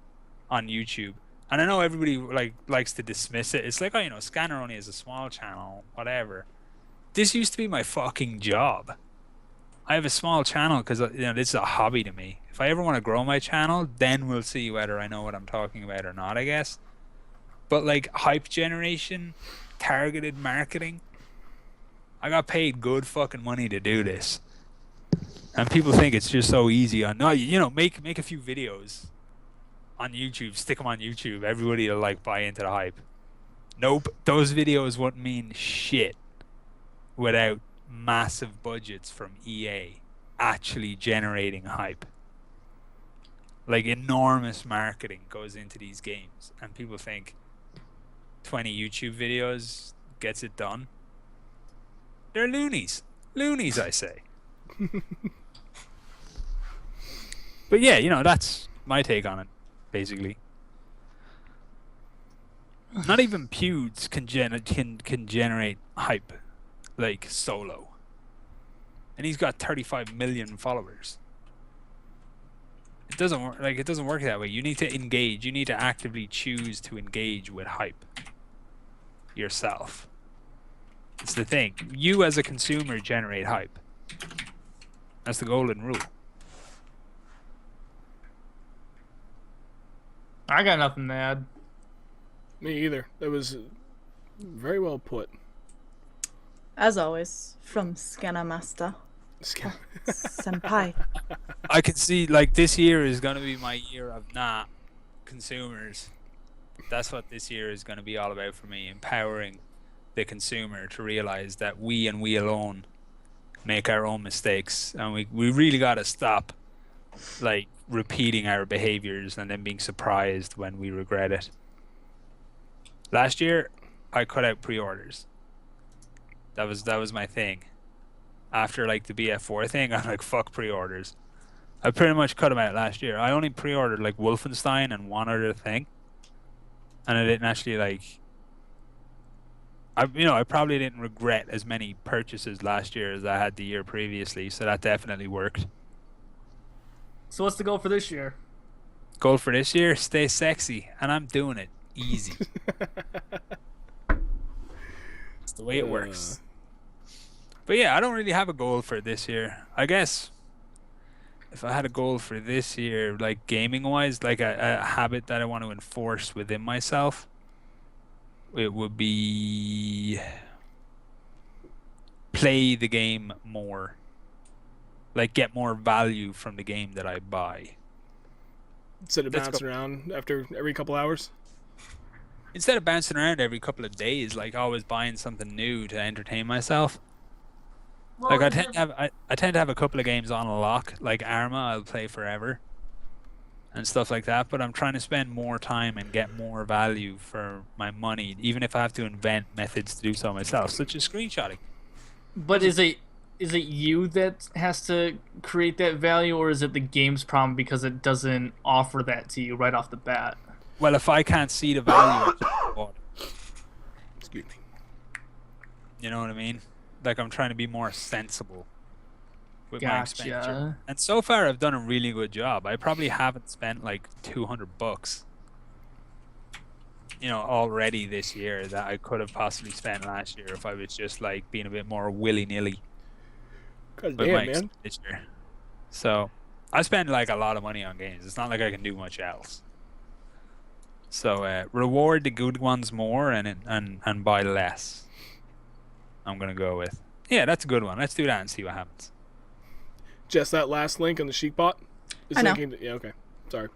on YouTube. And I know everybody likes to dismiss it. It's like, oh, you know, Scanner only has a small channel, whatever. This used to be my fucking job. I have a small channel because, you know, this is a hobby to me. If I ever want to grow my channel, then we'll see whether I know what I'm talking about or not, I guess. But like hype generation, targeted marketing, I got paid good fucking money to do this. And people think it's just so easy. No, you know, make a few videos on YouTube, stick them on YouTube. Everybody will like buy into the hype. Nope, those videos wouldn't mean shit without massive budgets from EA actually generating hype. Like enormous marketing goes into these games, and people think 20 YouTube videos gets it done. They're loonies. Loonies, I say. But yeah, you know, that's my take on it, basically. Not even pewds can generate hype like solo. and he's got 35 million followers. It doesn't work. Like, it doesn't work that way. You need to engage. You need to actively choose to engage with hype yourself. It's the thing. You as a consumer generate hype. That's the golden rule. I got nothing to add. Me either. That was very well put. As always, from Scanner Master. Senpai. I can see, like, this year is going to be my year of consumers. That's what this year is going to be all about for me, empowering the consumer to realize that we and we alone make our own mistakes, and we really got to stop, like, repeating our behaviors and then being surprised when we regret it. Last year, I cut out pre-orders. That was my thing. After, like, the BF4 thing, I'm like, fuck pre-orders. I pretty much cut them out last year. I only pre-ordered, like, Wolfenstein and one other thing, and I didn't actually, like, I probably didn't regret as many purchases last year as I had the year previously, so that definitely worked. So what's the goal for this year? Goal for this year, stay sexy, and I'm doing it easy. It's the way it works. But yeah, I don't really have a goal for this year. I guess if I had a goal for this year, like, gaming wise, like a habit that I want to enforce within myself, it would be play the game more. Like, get more value from the game that I buy. Instead of bouncing around after every couple hours? Instead of bouncing around every couple of days, like, always buying something new to entertain myself. Well, Like, I tend to have a couple of games on a lock. Like Arma, I'll play forever and stuff like that. But I'm trying to spend more time and get more value for my money, even if I have to invent methods to do so myself, such as screenshotting. But is it you that has to create that value, or is it the game's problem because it doesn't offer that to you right off the bat? Well, if I can't see the value, Excuse me. you know what I mean? Like, I'm trying to be more sensible with my expenditure. Gotcha. And so far, I've done a really good job. I probably haven't spent like $200, already this year that I could have possibly spent last year if I was just, like, being a bit more willy-nilly God with damn, my man. expenditure. So I spend, like, a lot of money on games. It's not like I can do much else. So reward the good ones more and buy less. I'm gonna go with. Yeah, that's a good one. Let's do that and see what happens. Just that last link on the Sheikbot? I know. Yeah, okay. Sorry.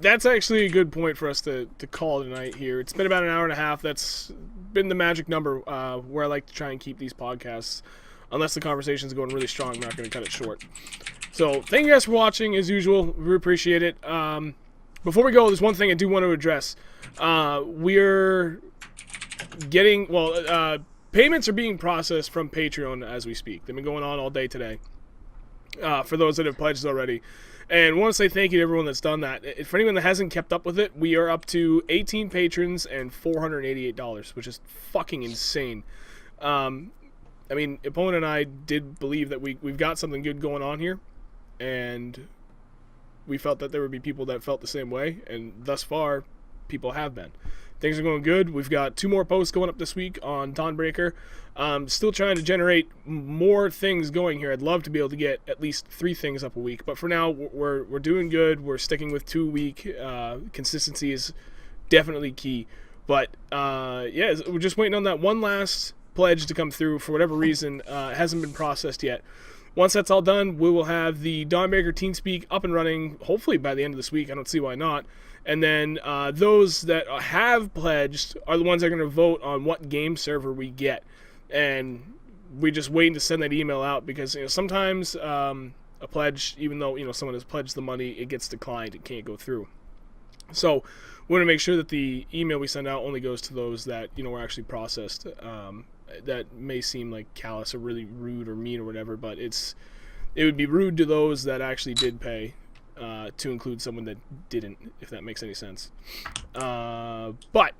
That's actually a good point for us to call tonight here. It's been about an hour and a half. That's been the magic number where I like to try and keep these podcasts. Unless the conversation's going really strong, I'm not going to cut it short. So, thank you guys for watching, as usual. We appreciate it. Before we go, there's one thing I do want to address. We're getting, payments are being processed from Patreon as we speak. They've been going on all day today for those that have pledged already. And I want to say thank you to everyone that's done that. For anyone that hasn't kept up with it, we are up to 18 patrons and $488, which is fucking insane. I mean, Opponent and I did believe that we've got something good going on here, and we felt that there would be people that felt the same way, and thus far, people have been. Things are going good. We've got 2 more posts going up this week on Dawnbreaker. Still trying to generate more things going here. I'd love to be able to get at least 3 things up a week, but for now, we're doing good. We're sticking with 2-week. Consistency is definitely key. But yeah, we're just waiting on that one last pledge to come through. For whatever reason, it hasn't been processed yet. Once that's all done, we will have the Dawnbreaker TeamSpeak up and running, hopefully by the end of this week. I don't see why not. And then those that have pledged are the ones that are going to vote on what game server we get. And we're just waiting to send that email out because sometimes a pledge, even though someone has pledged the money, it gets declined. It can't go through. So we want to make sure that the email we send out only goes to those that were actually processed. That may seem like callous or really rude or mean or whatever, but it would be rude to those that actually did pay to include someone that didn't, if that makes any sense. But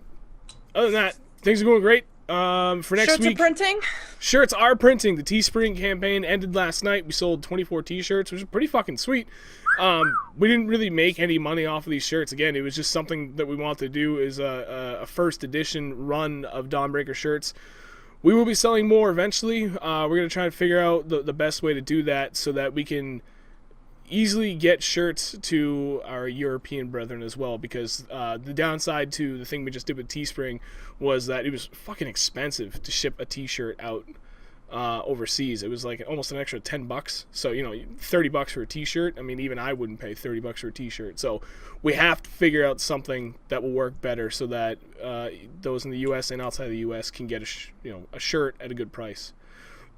other than that, things are going great. For next Shirts week, are printing. shirts are printing. The Teespring campaign ended last night. We sold 24 T-shirts, which is pretty fucking sweet. We didn't really make any money off of these shirts. Again, it was just something that we wanted to do is a first edition run of Dawnbreaker shirts. We will be selling more eventually. We're going to try to figure out the best way to do that so that we can easily get shirts to our European brethren as well, because the downside to the thing we just did with Teespring was that it was fucking expensive to ship a T-shirt out overseas. It was like almost an extra $10. So, you know, $30 for a T-shirt. I mean, even I wouldn't pay $30 for a T-shirt. So we have to figure out something that will work better so that those in the U.S. and outside the U.S. can get a shirt at a good price.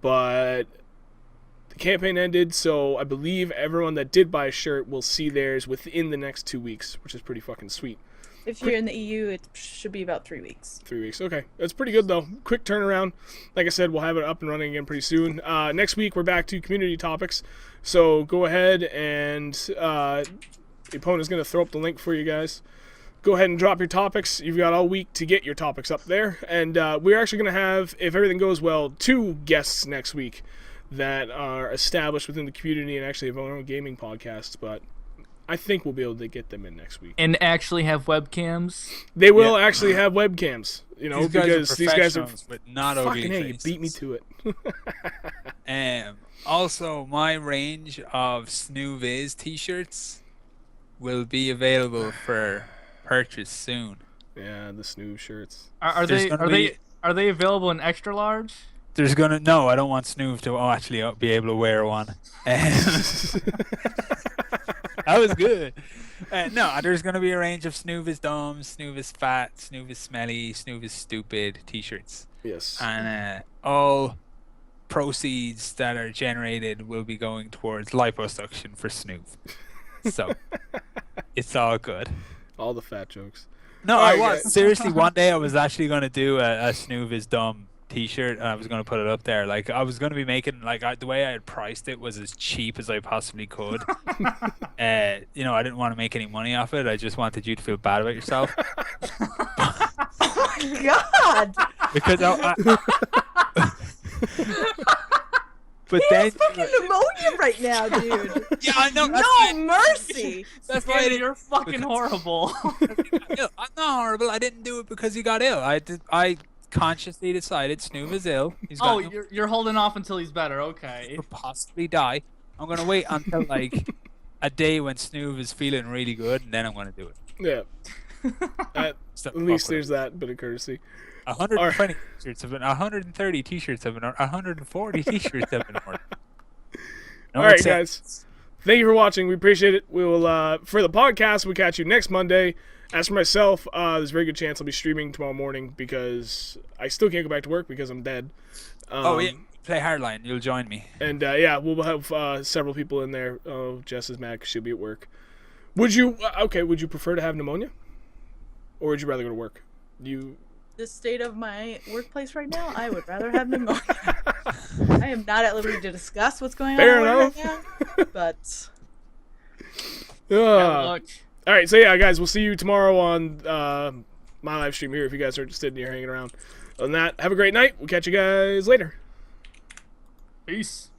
But the campaign ended, so I believe everyone that did buy a shirt will see theirs within the next 2 weeks, which is pretty fucking sweet. If you're in the EU, it should be about 3 weeks. 3 weeks, okay. That's pretty good, though. Quick turnaround. Like I said, we'll have it up and running again pretty soon. Next week, we're back to community topics, so go ahead and the opponent's going to throw up the link for you guys. Go ahead and drop your topics. You've got all week to get your topics up there, and we're actually going to have, if everything goes well, 2 guests next week that are established within the community and actually have our own gaming podcasts, but I think we'll be able to get them in next week. And actually have webcams. They will actually have webcams, you know, these because these guys are but not fucking ugly hey, you beat me to it. Also, my range of Snooviz t-shirts will be available for purchase soon. Yeah, the Snooze shirts. Are they available in extra large? There's gonna I don't want Snoov to actually be able to wear one. That was good. No, there's gonna be a range of Snoov is dumb, Snoov is fat, Snoov is smelly, Snoov is stupid t-shirts. Yes. And all proceeds that are generated will be going towards liposuction for Snoov. So it's all good. All the fat jokes. No, All I right, was guys. seriously. One day I was actually gonna do a Snoov is dumb t-shirt, and I was gonna put it up there. Like I was gonna be making the way I had priced it was as cheap as I possibly could. I didn't want to make any money off it. I just wanted you to feel bad about yourself. Oh my god! Because but He then has fucking pneumonia right now, dude. yeah, I know. No mercy. That's why I You're fucking horrible. I'm not horrible. I didn't do it because he got ill. I consciously decided Snoov is ill. He's got You're holding off until he's better. Okay. could possibly die. I'm gonna wait until like a day when Snoov is feeling really good, and then I'm gonna do it. Yeah. At least there's that bit of courtesy. 120 t-shirts have been 130 t-shirts have been 140 t-shirts have been ordered. No, All right, it's it. guys. Thank you for watching. We appreciate it. We will for the podcast. We'll catch you next Monday. As for myself, there's a very good chance I'll be streaming tomorrow morning because I still can't go back to work because I'm dead. Yeah, play Hardline. You'll join me. And we'll have several people in there. Oh, Jess is mad 'cause she'll be at work. Would you prefer to have pneumonia, or would you rather go to work? The state of my workplace right now, I would rather have pneumonia. I am not at liberty to discuss what's going Fair on enough. right now, but All right, so yeah, guys, we'll see you tomorrow on my live stream here if you guys are interested and you're hanging around. Other than that, have a great night. We'll catch you guys later. Peace.